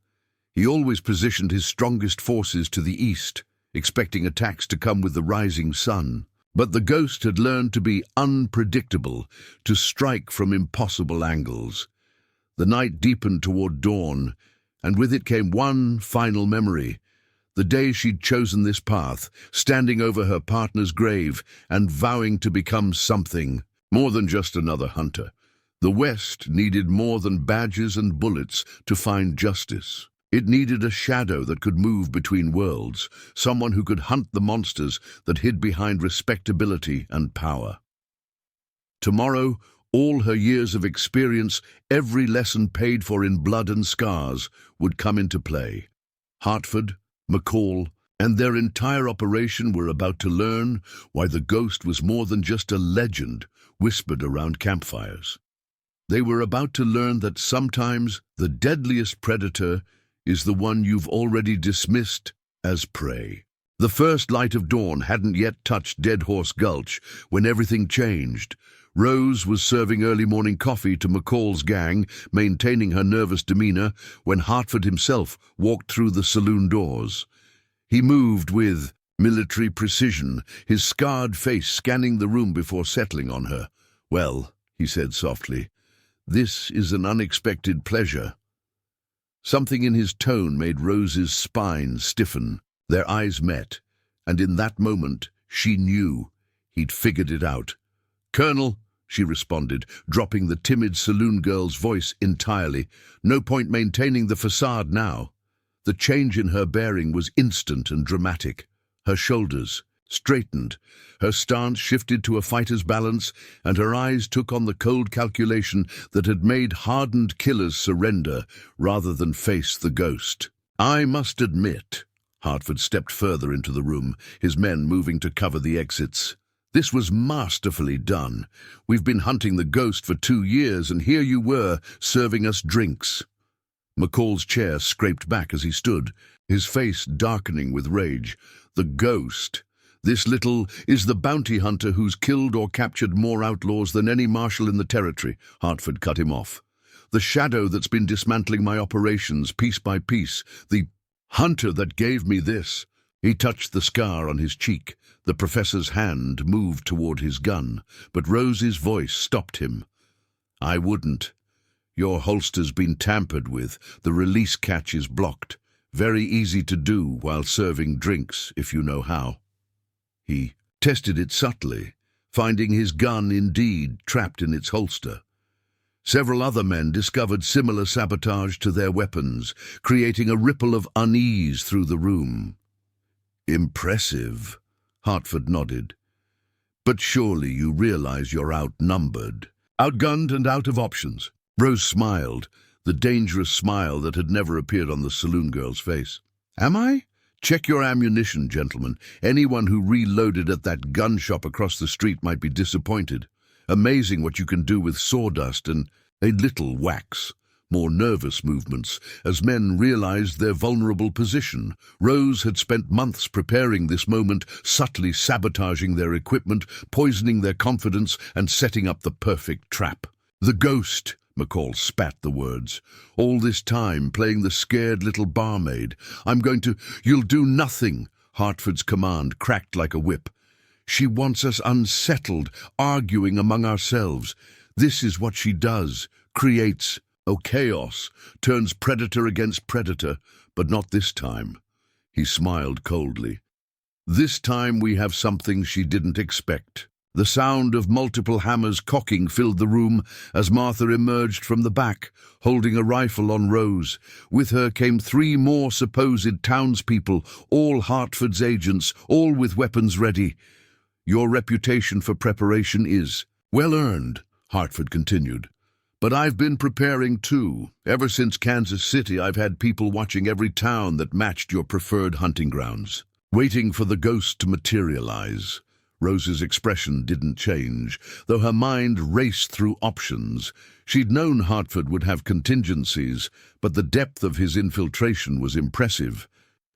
He always positioned his strongest forces to the east, expecting attacks to come with the rising sun. But the Ghost had learned to be unpredictable, to strike from impossible angles. The night deepened toward dawn, and with it came one final memory. The day she'd chosen this path, standing over her partner's grave and vowing to become something, more than just another hunter. The West needed more than badges and bullets to find justice. It needed a shadow that could move between worlds, someone who could hunt the monsters that hid behind respectability and power. Tomorrow, all her years of experience, every lesson paid for in blood and scars, would come into play. Hartford, McCall, and their entire operation were about to learn why the Ghost was more than just a legend whispered around campfires. They were about to learn that sometimes the deadliest predator is the one you've already dismissed as prey. The first light of dawn hadn't yet touched Dead Horse Gulch when everything changed. Rose was serving early morning coffee to McCall's gang, maintaining her nervous demeanor, when Hartford himself walked through the saloon doors. He moved with military precision, his scarred face scanning the room before settling on her. "Well," he said softly, "this is an unexpected pleasure." Something in his tone made Rose's spine stiffen. Their eyes met, and in that moment she knew he'd figured it out. "Colonel," she responded, dropping the timid saloon girl's voice entirely. No point maintaining the facade now. The change in her bearing was instant and dramatic. Her shoulders straightened, her stance shifted to a fighter's balance, and her eyes took on the cold calculation that had made hardened killers surrender rather than face the Ghost. "I must admit," Hartford stepped further into the room, his men moving to cover the exits. "This was masterfully done. We've been hunting the Ghost for 2 years, and here you were, serving us drinks." McCall's chair scraped back as he stood, his face darkening with rage. "The Ghost. This little is the bounty hunter who's killed or captured more outlaws than any marshal in the territory," Hartford cut him off. The shadow that's been dismantling my operations piece by piece. The hunter that gave me this. He touched the scar on his cheek. The professor's hand moved toward his gun, but Rose's voice stopped him. I wouldn't. Your holster's been tampered with. The release catch is blocked. Very easy to do while serving drinks, if you know how. He tested it subtly, finding his gun indeed trapped in its holster. Several other men discovered similar sabotage to their weapons, creating a ripple of unease through the room. Impressive, Hartford nodded. But surely you realize you're outnumbered, outgunned and out of options. Rose smiled, the dangerous smile that had never appeared on the saloon girl's face. Am I? Check your ammunition, gentlemen. Anyone who reloaded at that gun shop across the street might be disappointed. Amazing what you can do with sawdust and a little wax. More nervous movements, as men realized their vulnerable position. Rose had spent months preparing this moment, subtly sabotaging their equipment, poisoning their confidence, and setting up the perfect trap. The ghost, McCall spat the words. All this time, playing the scared little barmaid. You'll do nothing. Hartford's command cracked like a whip. She wants us unsettled, arguing among ourselves. This is what she does, creates chaos, turns predator against predator, but not this time. He smiled coldly. This time we have something she didn't expect. The sound of multiple hammers cocking filled the room as Martha emerged from the back, holding a rifle on Rose. With her came 3 more supposed townspeople, all Hartford's agents, all with weapons ready. Your reputation for preparation is well earned, Hartford continued. But I've been preparing too. Ever since Kansas City, I've had people watching every town that matched your preferred hunting grounds, waiting for the ghost to materialize. Rose's expression didn't change, though her mind raced through options. She'd known Hartford would have contingencies, but the depth of his infiltration was impressive.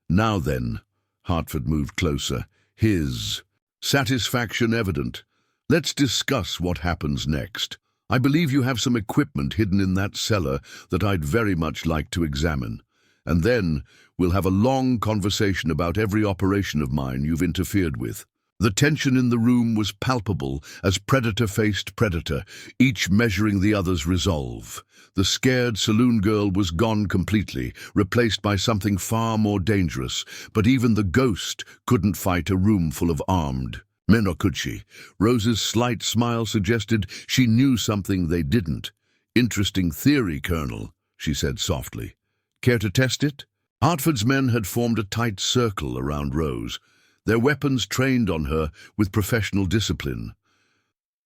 Now then, Hartford moved closer, his satisfaction evident. Let's discuss what happens next. I believe you have some equipment hidden in that cellar that I'd very much like to examine. And then we'll have a long conversation about every operation of mine you've interfered with. The tension in the room was palpable as predator faced predator, each measuring the other's resolve. The scared saloon girl was gone completely, replaced by something far more dangerous, but even the ghost couldn't fight a room full of armed men, or could she? Rose's slight smile suggested she knew something they didn't. Interesting theory, Colonel, she said softly. Care to test it? Hartford's men had formed a tight circle around Rose, their weapons trained on her with professional discipline.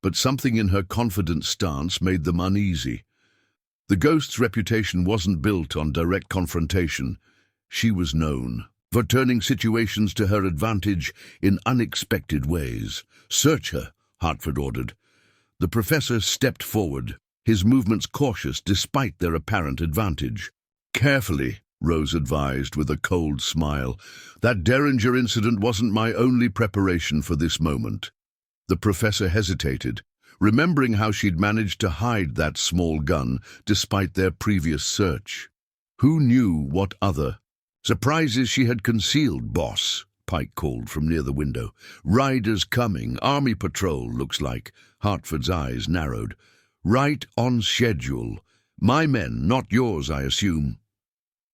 But something in her confident stance made them uneasy. The ghost's reputation wasn't built on direct confrontation. She was known for turning situations to her advantage in unexpected ways. Search her, Hartford ordered. The professor stepped forward, his movements cautious despite their apparent advantage. Carefully, Rose advised with a cold smile. That Derringer incident wasn't my only preparation for this moment. The professor hesitated, remembering how she'd managed to hide that small gun despite their previous search. Who knew what other surprises she had concealed, boss? Pike called from near the window. Riders coming, army patrol, looks like. Hartford's eyes narrowed. Right on schedule. My men, not yours, I assume.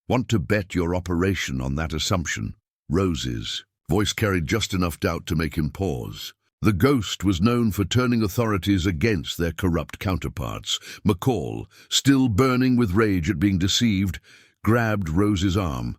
Want to bet your operation on that assumption? Rose's voice carried just enough doubt to make him pause. The ghost was known for turning authorities against their corrupt counterparts. McCall, still burning with rage at being deceived, grabbed Rose's arm.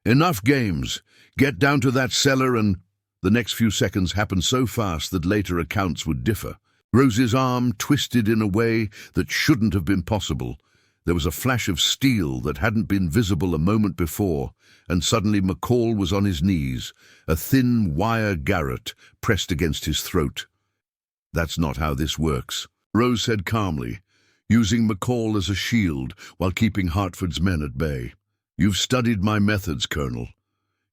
Enough games. Get down to that cellar and... The next few seconds happened so fast that later accounts would differ. Rose's arm twisted in a way that shouldn't have been possible. There was a flash of steel that hadn't been visible a moment before, and suddenly McCall was on his knees, a thin wire garrote pressed against his throat. That's not how this works, Rose said calmly, using McCall as a shield while keeping Hartford's men at bay. You've studied my methods, Colonel.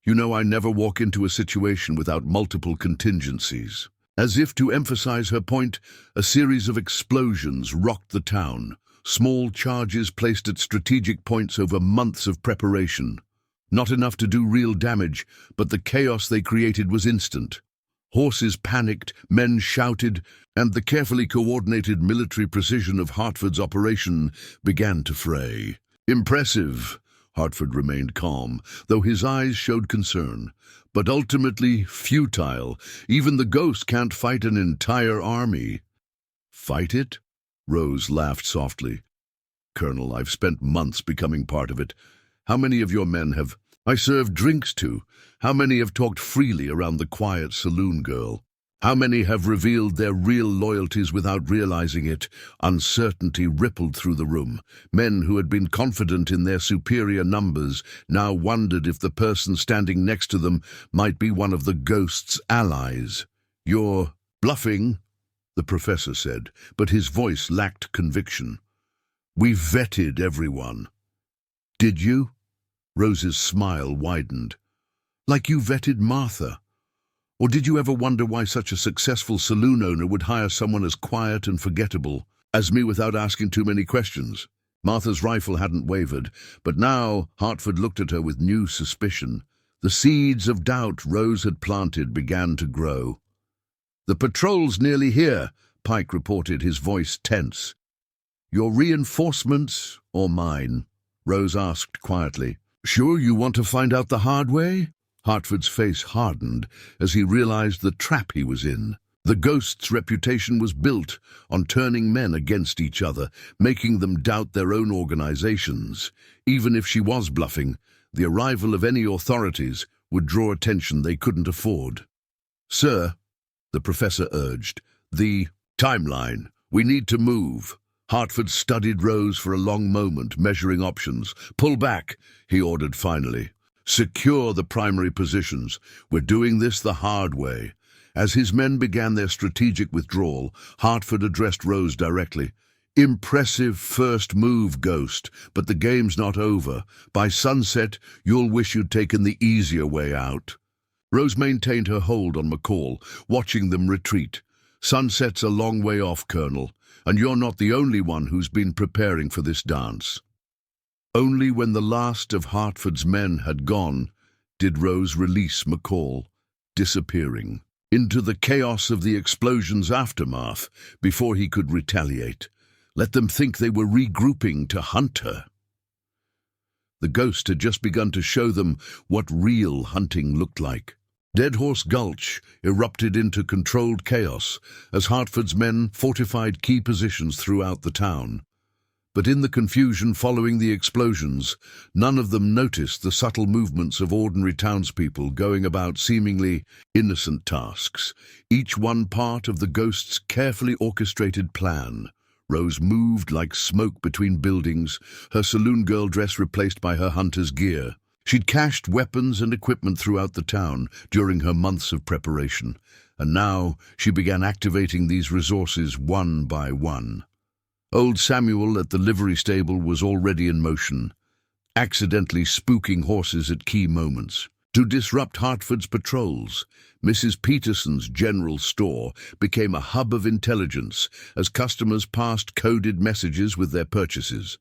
You know I never walk into a situation without multiple contingencies. As if to emphasize her point, a series of explosions rocked the town. Small charges placed at strategic points over months of preparation. Not enough to do real damage, but the chaos they created was instant. Horses panicked, men shouted, and the carefully coordinated military precision of Hartford's operation began to fray. Impressive. Hartford remained calm, though his eyes showed concern. But ultimately futile. Even the ghost can't fight an entire army. Fight it? Rose laughed softly. Colonel, I've spent months becoming part of it. How many of your men have I served drinks to? How many have talked freely around the quiet saloon girl? How many have revealed their real loyalties without realizing it? Uncertainty rippled through the room. Men who had been confident in their superior numbers now wondered if the person standing next to them might be one of the ghost's allies. You're bluffing, the professor said, but his voice lacked conviction. We vetted everyone. Did you? Rose's smile widened. Like you vetted Martha. Or did you ever wonder why such a successful saloon owner would hire someone as quiet and forgettable as me without asking too many questions? Martha's rifle hadn't wavered, but now Hartford looked at her with new suspicion. The seeds of doubt Rose had planted began to grow. The patrol's nearly here, Pike reported, his voice tense. Your reinforcements or mine? Rose asked quietly. Sure you want to find out the hard way? Hartford's face hardened as he realized the trap he was in. The ghost's reputation was built on turning men against each other, making them doubt their own organizations. Even if she was bluffing, the arrival of any authorities would draw attention they couldn't afford. Sir, the professor urged, the timeline. We need to move. Hartford studied Rose for a long moment, measuring options. Pull back, he ordered finally. Secure the primary positions. We're doing this the hard way. As his men began their strategic withdrawal, Hartford addressed Rose directly. Impressive first move, Ghost, but the game's not over. By sunset, you'll wish you'd taken the easier way out. Rose maintained her hold on McCall, watching them retreat. Sunset's a long way off, Colonel, and you're not the only one who's been preparing for this dance. Only when the last of Hartford's men had gone did Rose release McCall, disappearing into the chaos of the explosion's aftermath before he could retaliate. Let them think they were regrouping to hunt her. The ghost had just begun to show them what real hunting looked like. Dead Horse Gulch erupted into controlled chaos as Hartford's men fortified key positions throughout the town. But in the confusion following the explosions, none of them noticed the subtle movements of ordinary townspeople going about seemingly innocent tasks, each one part of the ghost's carefully orchestrated plan. Rose moved like smoke between buildings, her saloon girl dress replaced by her hunter's gear. She'd cached weapons and equipment throughout the town during her months of preparation, and now she began activating these resources one by one. Old Samuel at the livery stable was already in motion, accidentally spooking horses at key moments. To disrupt Hartford's patrols, Mrs. Peterson's general store became a hub of intelligence as customers passed coded messages with their purchases.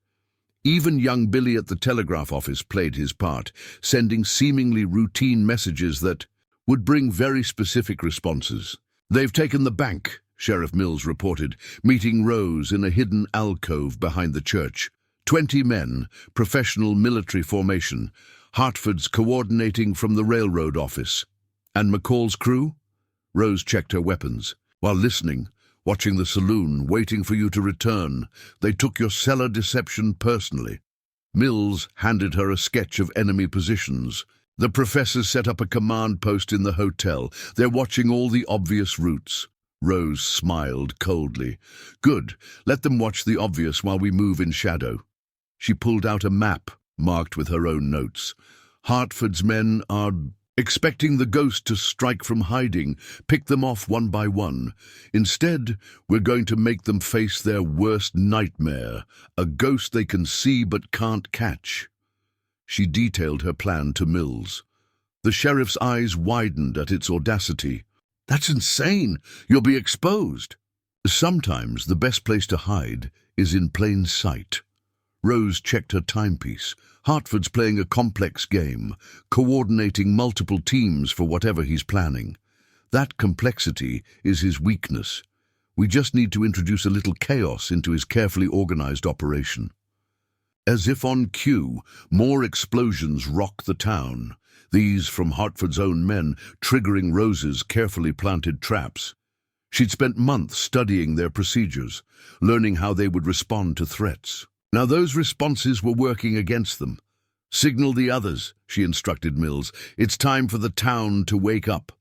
Even young Billy at the telegraph office played his part, sending seemingly routine messages that would bring very specific responses. They've taken the bank, Sheriff Mills reported, meeting Rose in a hidden alcove behind the church. 20 men, professional military formation, Hartford's coordinating from the railroad office. And McCall's crew? Rose checked her weapons. While listening, watching the saloon, waiting for you to return, they took your cellar deception personally. Mills handed her a sketch of enemy positions. The professors set up a command post in the hotel. They're watching all the obvious routes. Rose smiled coldly. Good, let them watch the obvious while we move in shadow. She pulled out a map, marked with her own notes. Hartford's men are expecting the ghost to strike from hiding, pick them off one by one. Instead, we're going to make them face their worst nightmare, a ghost they can see but can't catch. She detailed her plan to Mills. The sheriff's eyes widened at its audacity. That's insane. You'll be exposed. Sometimes the best place to hide is in plain sight. Rose checked her timepiece. Hartford's playing a complex game, coordinating multiple teams for whatever he's planning. That complexity is his weakness. We just need to introduce a little chaos into his carefully organized operation. As if on cue, more explosions rock the town. These from Hartford's own men, triggering Rose's carefully planted traps. She'd spent months studying their procedures, learning how they would respond to threats. Now those responses were working against them. "Signal the others," she instructed Mills. "It's time for the town to wake up."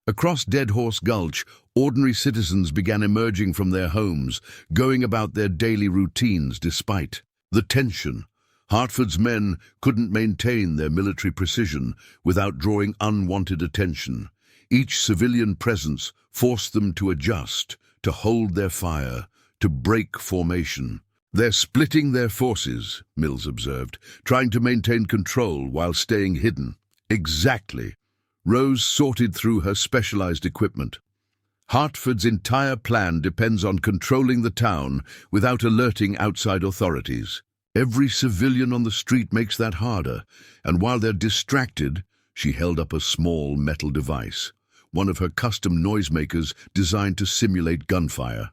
Across Dead Horse Gulch, ordinary citizens began emerging from their homes, going about their daily routines despite the tension. Hartford's men couldn't maintain their military precision without drawing unwanted attention. Each civilian presence forced them to adjust, to hold their fire, to break formation. "They're splitting their forces," Mills observed, "trying to maintain control while staying hidden." "Exactly." Rose sorted through her specialized equipment. "Hartford's entire plan depends on controlling the town without alerting outside authorities. Every civilian on the street makes that harder, and while they're distracted," she held up a small metal device, one of her custom noisemakers designed to simulate gunfire.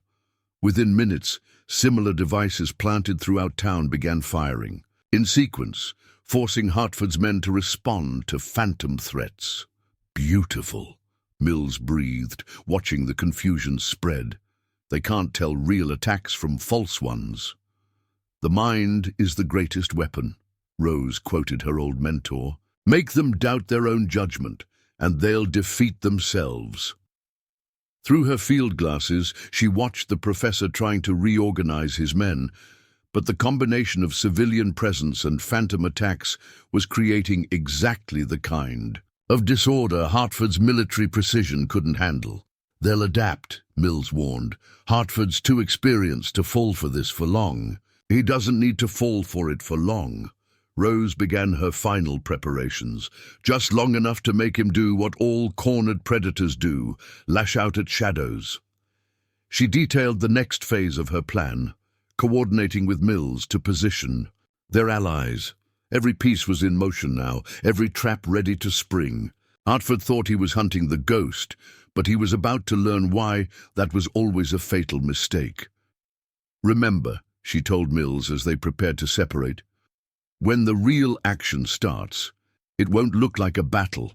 Within minutes, similar devices planted throughout town began firing, in sequence, forcing Hartford's men to respond to phantom threats. "Beautiful," Mills breathed, watching the confusion spread. "They can't tell real attacks from false ones." "The mind is the greatest weapon," Rose quoted her old mentor. "Make them doubt their own judgment, and they'll defeat themselves." Through her field glasses, she watched the professor trying to reorganize his men, but the combination of civilian presence and phantom attacks was creating exactly the kind of disorder Hartford's military precision couldn't handle. "They'll adapt," Mills warned. "Hartford's too experienced to fall for this for long." "He doesn't need to fall for it for long." Rose began her final preparations, just long enough to make him do what all cornered predators do, lash out at shadows. She detailed the next phase of her plan, coordinating with Mills to position their allies. Every piece was in motion now, every trap ready to spring. Hartford thought he was hunting the ghost, but he was about to learn why that was always a fatal mistake. "Remember," she told Mills as they prepared to separate, "when the real action starts, it won't look like a battle.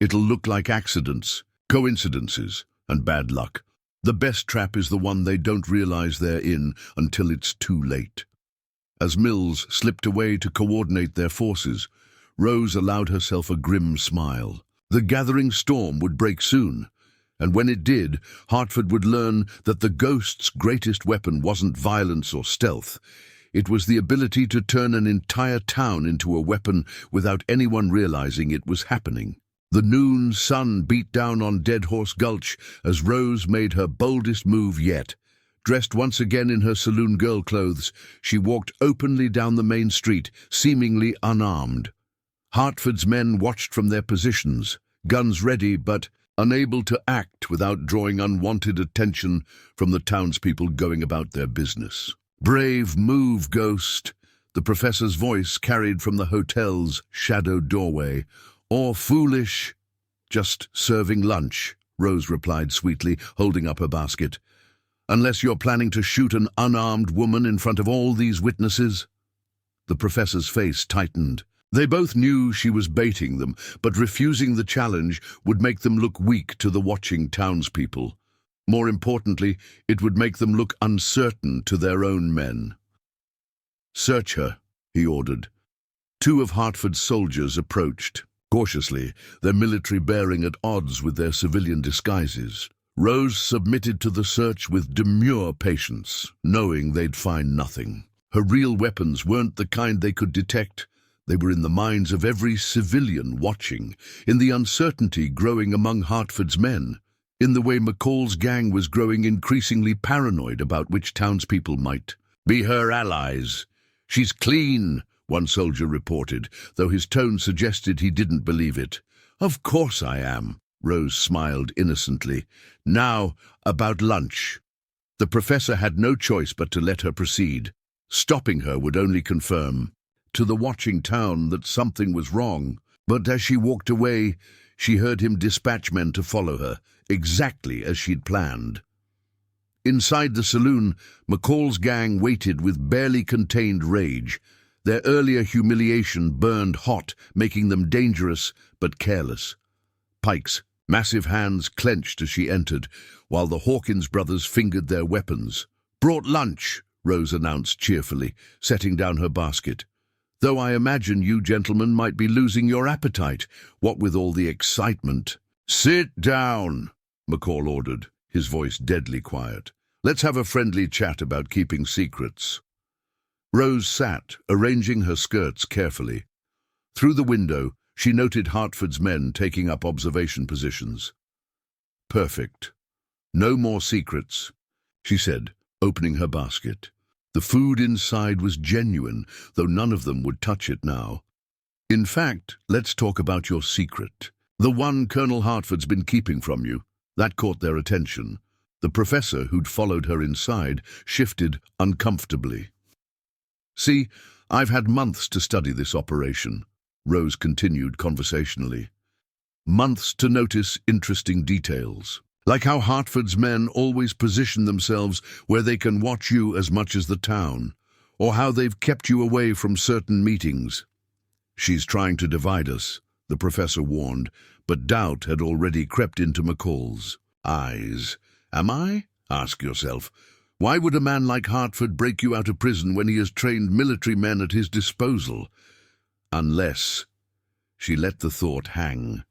It'll look like accidents, coincidences, and bad luck. The best trap is the one they don't realize they're in until it's too late." As Mills slipped away to coordinate their forces, Rose allowed herself a grim smile. The gathering storm would break soon, and when it did, Hartford would learn that the ghost's greatest weapon wasn't violence or stealth. It was the ability to turn an entire town into a weapon without anyone realizing it was happening. The noon sun beat down on Dead Horse Gulch as Rose made her boldest move yet. Dressed once again in her saloon girl clothes, she walked openly down the main street, seemingly unarmed. Hartford's men watched from their positions, guns ready but unable to act without drawing unwanted attention from the townspeople going about their business. "Brave move, Ghost," the professor's voice carried from the hotel's shadowed doorway. "Or foolish." "Just serving lunch," Rose replied sweetly, holding up her basket. "Unless you're planning to shoot an unarmed woman in front of all these witnesses." The professor's face tightened. They both knew she was baiting them, but refusing the challenge would make them look weak to the watching townspeople. More importantly, it would make them look uncertain to their own men. "Search her," he ordered. Two of Hartford's soldiers approached, cautiously, their military bearing at odds with their civilian disguises. Rose submitted to the search with demure patience, knowing they'd find nothing. Her real weapons weren't the kind they could detect. They were in the minds of every civilian watching, in the uncertainty growing among Hartford's men, in the way McCall's gang was growing increasingly paranoid about which townspeople might be her allies. "She's clean," one soldier reported, though his tone suggested he didn't believe it. "Of course I am," Rose smiled innocently. "Now, about lunch." The professor had no choice but to let her proceed. Stopping her would only confirm to the watching town that something was wrong. But as she walked away, she heard him dispatch men to follow her, exactly as she'd planned. Inside the saloon, McCall's gang waited with barely contained rage. Their earlier humiliation burned hot, making them dangerous but careless. Pike's massive hands clenched as she entered, while the Hawkins brothers fingered their weapons. "Brought lunch," Rose announced cheerfully, setting down her basket. "Though I imagine you gentlemen might be losing your appetite, what with all the excitement." "Sit down," McCall ordered, his voice deadly quiet. "Let's have a friendly chat about keeping secrets." Rose sat, arranging her skirts carefully. Through the window, she noted Hartford's men taking up observation positions. "Perfect. No more secrets," she said, opening her basket. The food inside was genuine, though none of them would touch it now. "In fact, let's talk about your secret. The one Colonel Hartford's been keeping from you." That caught their attention. The professor, who'd followed her inside, shifted uncomfortably. "See, I've had months to study this operation," Rose continued conversationally. "Months to notice interesting details. Like how Hartford's men always position themselves where they can watch you as much as the town, or how they've kept you away from certain meetings." "She's trying to divide us," the professor warned, but doubt had already crept into McCall's eyes. "Am I? Ask yourself. Why would a man like Hartford break you out of prison when he has trained military men at his disposal? Unless—" She let the thought hang.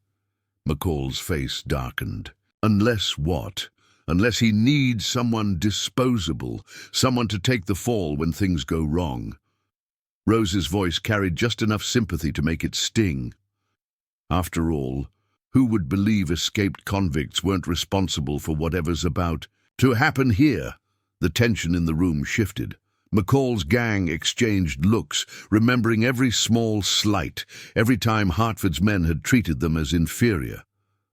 McCall's face darkened. "Unless what? Unless he needs someone disposable, someone to take the fall when things go wrong." Rose's voice carried just enough sympathy to make it sting. After all, who would believe escaped convicts weren't responsible for whatever's about to happen here? The tension in the room shifted. McCall's gang exchanged looks, remembering every small slight, every time Hartford's men had treated them as inferior.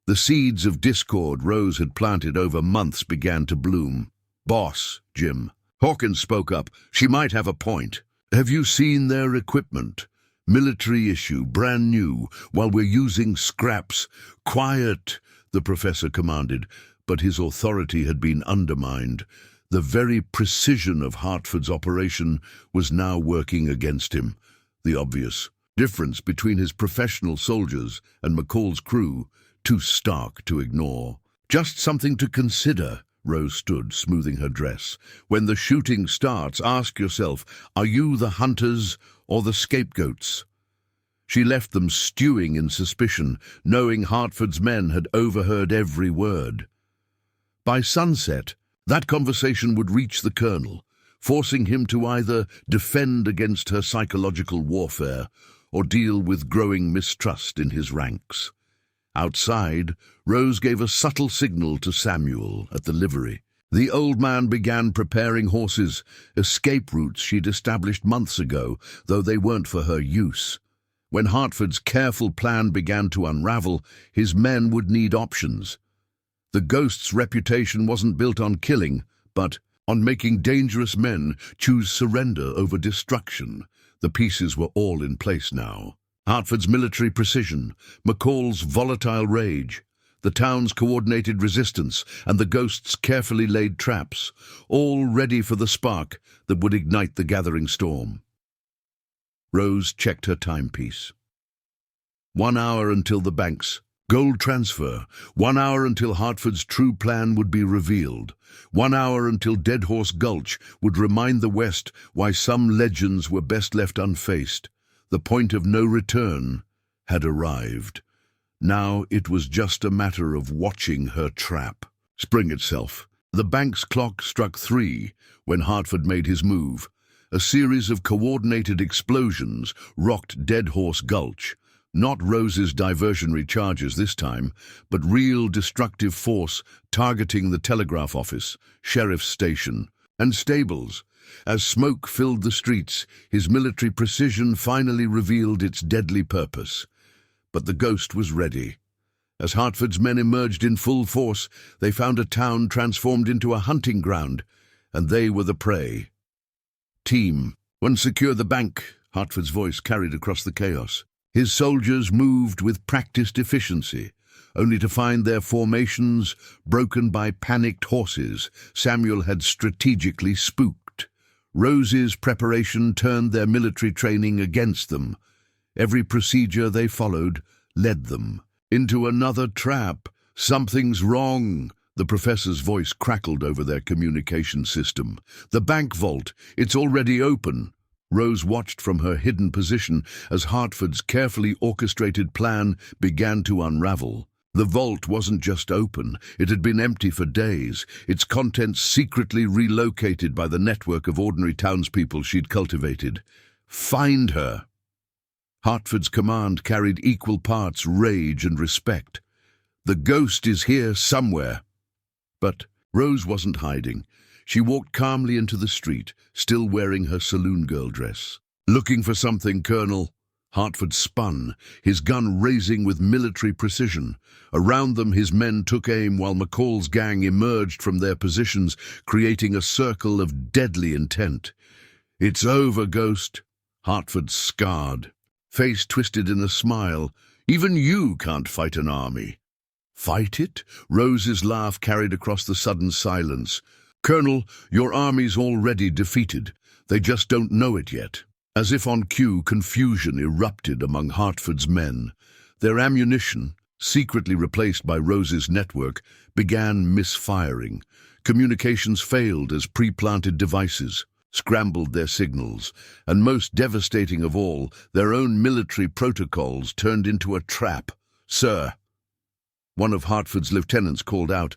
The seeds of discord Rose had planted over months began to bloom. "Boss, Jim," Hawkins spoke up, "she might have a point. Have you seen their equipment? Military issue, brand new, while we're using scraps." "Quiet," the professor commanded, but his authority had been undermined. The very precision of Hartford's operation was now working against him. The obvious difference between his professional soldiers and McCall's crew, too stark to ignore. "Just something to consider," Rose stood, smoothing her dress. "When the shooting starts, ask yourself, are you the hunters or the scapegoats?" She left them stewing in suspicion, knowing Hartford's men had overheard every word. By sunset, that conversation would reach the colonel, forcing him to either defend against her psychological warfare or deal with growing mistrust in his ranks. Outside, Rose gave a subtle signal to Samuel at the livery. The old man began preparing horses, escape routes she'd established months ago, though they weren't for her use. When Hartford's careful plan began to unravel, his men would need options. The Ghost's reputation wasn't built on killing, but on making dangerous men choose surrender over destruction. The pieces were all in place now. Hartford's military precision, McCall's volatile rage, the town's coordinated resistance, and the Ghost's carefully laid traps, all ready for the spark that would ignite the gathering storm. Rose checked her timepiece. 1 hour until the bank's gold transfer. 1 hour until Hartford's true plan would be revealed. 1 hour until Dead Horse Gulch would remind the West why some legends were best left unfaced. The point of no return had arrived. Now it was just a matter of watching her trap. Spring itself. The bank's clock struck 3 when Hartford made his move. A series of coordinated explosions rocked Dead Horse Gulch. Not Rose's diversionary charges this time, but real destructive force targeting the telegraph office, sheriff's station, and stables. As smoke filled the streets, his military precision finally revealed its deadly purpose. But the Ghost was ready. As Hartford's men emerged in full force, they found a town transformed into a hunting ground. and they were the prey. Team, one secure the bank, Hartford's voice carried across the chaos. His soldiers moved with practiced efficiency, only to find their formations broken by panicked horses Samuel had strategically spooked. Rose's preparation turned their military training against them. Every procedure they followed led them into another trap. Something's wrong. The professor's voice crackled over their communication system. The bank vault, it's already open. Rose watched from her hidden position as Hartford's carefully orchestrated plan began to unravel. The vault wasn't just open, it had been empty for days, its contents secretly relocated by the network of ordinary townspeople she'd cultivated. Find her! Hartford's command carried equal parts rage and respect. The ghost is here somewhere. But Rose wasn't hiding. She walked calmly into the street, still wearing her saloon girl dress. Looking for something, Colonel? Hartford spun, his gun raising with military precision. Around them his men took aim while McCall's gang emerged from their positions, creating a circle of deadly intent. It's over, Ghost. Hartford scarred, face twisted in a smile. Even you can't fight an army. Fight it? Rose's laugh carried across the sudden silence. Colonel, your army's already defeated. They just don't know it yet. As if on cue, confusion erupted among Hartford's men. Their ammunition, secretly replaced by Rose's network, began misfiring. Communications failed as pre-planted devices scrambled their signals, and most devastating of all, their own military protocols turned into a trap. Sir, one of Hartford's lieutenants called out,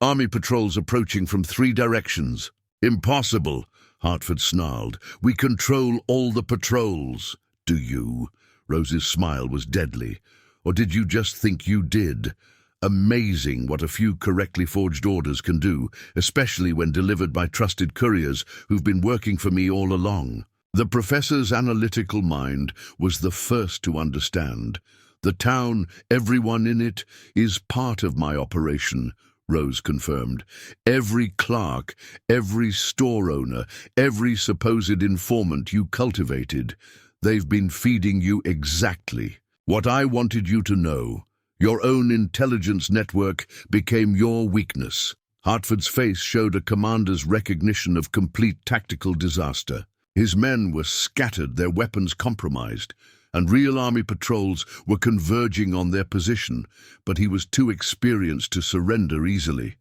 "Army patrols approaching from 3 directions." "Impossible," Hartford snarled. "We control all the patrols." "Do you?" Rose's smile was deadly. "Or did you just think you did?" Amazing what a few correctly forged orders can do, especially when delivered by trusted couriers who've been working for me all along. The professor's analytical mind was the first to understand. The town, everyone in it, is part of my operation, Rose confirmed. Every clerk, every store owner, every supposed informant you cultivated, they've been feeding you exactly what I wanted you to know. Your own intelligence network became your weakness. Hartford's face showed a commander's recognition of complete tactical disaster. His men were scattered, their weapons compromised, and real army patrols were converging on their position, but he was too experienced to surrender easily.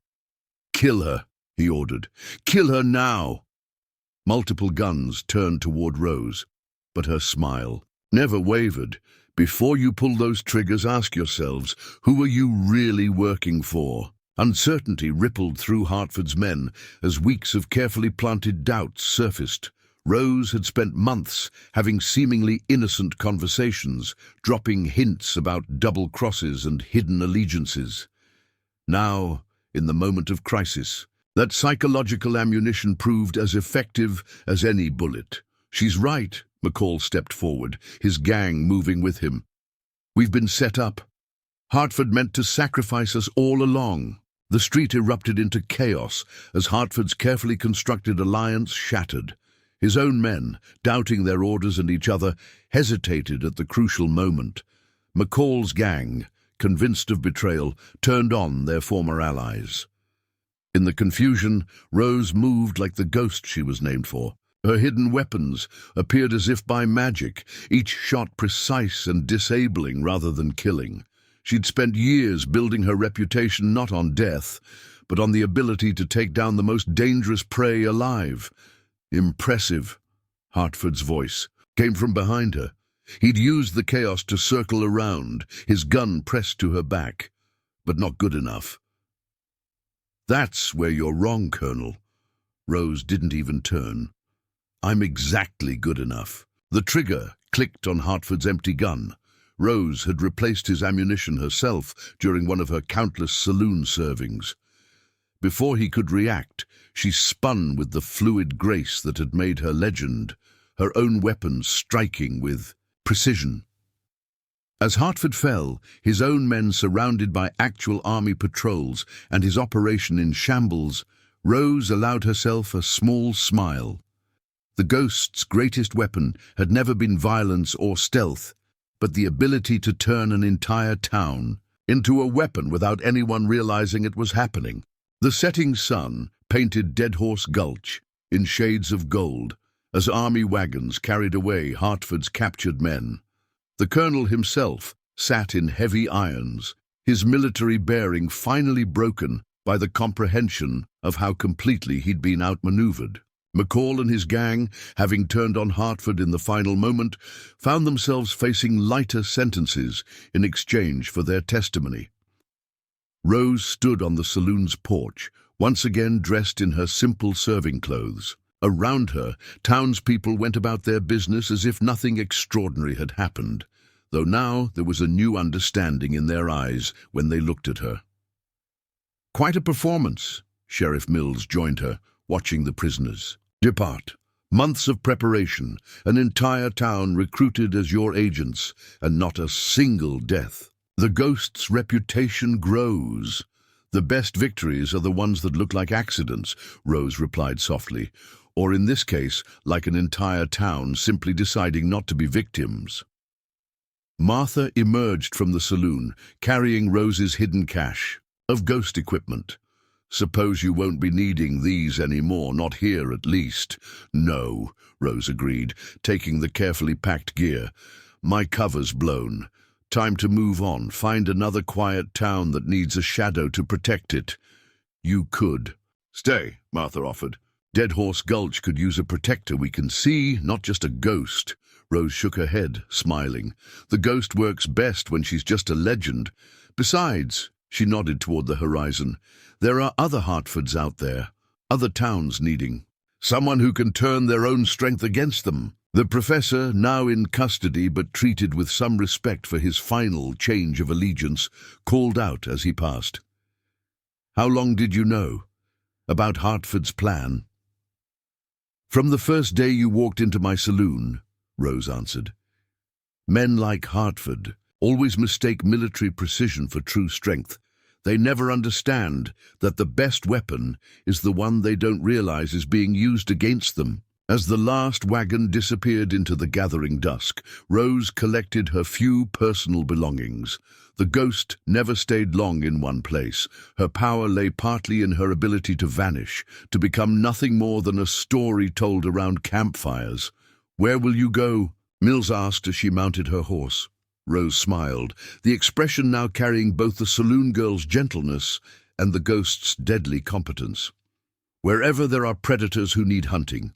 "Kill her," he ordered. "Kill her now!" Multiple guns turned toward Rose, but her smile never wavered. Before you pull those triggers, ask yourselves, who are you really working for? Uncertainty rippled through Hartford's men as weeks of carefully planted doubts surfaced. Rose had spent months having seemingly innocent conversations, dropping hints about double crosses and hidden allegiances. Now, in the moment of crisis, that psychological ammunition proved as effective as any bullet. "She's right," McCall stepped forward, his gang moving with him. "We've been set up. Hartford meant to sacrifice us all along." The street erupted into chaos as Hartford's carefully constructed alliance shattered. His own men, doubting their orders and each other, hesitated at the crucial moment. McCall's gang, convinced of betrayal, turned on their former allies. In the confusion, Rose moved like the ghost she was named for. Her hidden weapons appeared as if by magic, each shot precise and disabling rather than killing. She'd spent years building her reputation not on death, but on the ability to take down the most dangerous prey alive. "Impressive," Hartford's voice came from behind her. He'd used the chaos to circle around, his gun pressed to her back. "But not good enough." "That's where you're wrong, Colonel." Rose didn't even turn. "I'm exactly good enough." The trigger clicked on Hartford's empty gun. Rose had replaced his ammunition herself during one of her countless saloon servings. Before he could react, she spun with the fluid grace that had made her legend, her own weapons striking with precision. As Hartford fell, his own men surrounded by actual army patrols and his operation in shambles, Rose allowed herself a small smile. The ghost's greatest weapon had never been violence or stealth, but the ability to turn an entire town into a weapon without anyone realizing it was happening. The setting sun painted Dead Horse Gulch in shades of gold as army wagons carried away Hartford's captured men. The colonel himself sat in heavy irons, his military bearing finally broken by the comprehension of how completely he'd been outmaneuvered. McCall and his gang, having turned on Hartford in the final moment, found themselves facing lighter sentences in exchange for their testimony. Rose stood on the saloon's porch, once again dressed in her simple serving clothes. Around her, townspeople went about their business as if nothing extraordinary had happened, though now there was a new understanding in their eyes when they looked at her. "Quite a performance," Sheriff Mills joined her, watching the prisoners depart. "Months of preparation, an entire town recruited as your agents, and not a single death. The ghost's reputation grows." "The best victories are the ones that look like accidents," Rose replied softly, "or in this case, like an entire town simply deciding not to be victims." Martha emerged from the saloon, carrying Rose's hidden cache of ghost equipment. "Suppose you won't be needing these anymore, not here at least." "No," Rose agreed, taking the carefully packed gear. "My cover's blown. Time to move on, find another quiet town that needs a shadow to protect it." "You could." "Stay," Martha offered. "Dead Horse Gulch could use a protector we can see, not just a ghost." Rose shook her head, smiling. "The ghost works best when she's just a legend. Besides," she nodded toward the horizon, "there are other Hartfords out there, other towns needing someone who can turn their own strength against them." The professor, now in custody but treated with some respect for his final change of allegiance, called out as he passed. "How long did you know about Hartford's plan?" "From the first day you walked into my saloon," Rose answered. "Men like Hartford always mistake military precision for true strength. They never understand that the best weapon is the one they don't realize is being used against them." As the last wagon disappeared into the gathering dusk, Rose collected her few personal belongings. The ghost never stayed long in one place. Her power lay partly in her ability to vanish, to become nothing more than a story told around campfires. "Where will you go?" Mills asked as she mounted her horse. Rose smiled, the expression now carrying both the saloon girl's gentleness and the ghost's deadly competence. "Wherever there are predators who need hunting.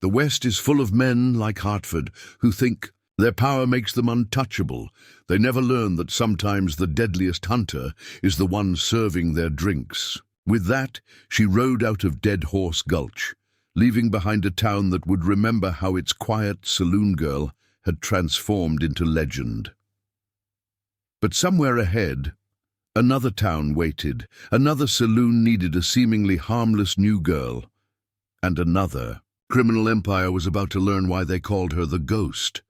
The West is full of men like Hartford who think their power makes them untouchable. They never learn that sometimes the deadliest hunter is the one serving their drinks." With that, she rode out of Dead Horse Gulch, leaving behind a town that would remember how its quiet saloon girl had transformed into legend. But somewhere ahead, another town waited. Another saloon needed a seemingly harmless new girl. And another criminal empire was about to learn why they called her the Ghost.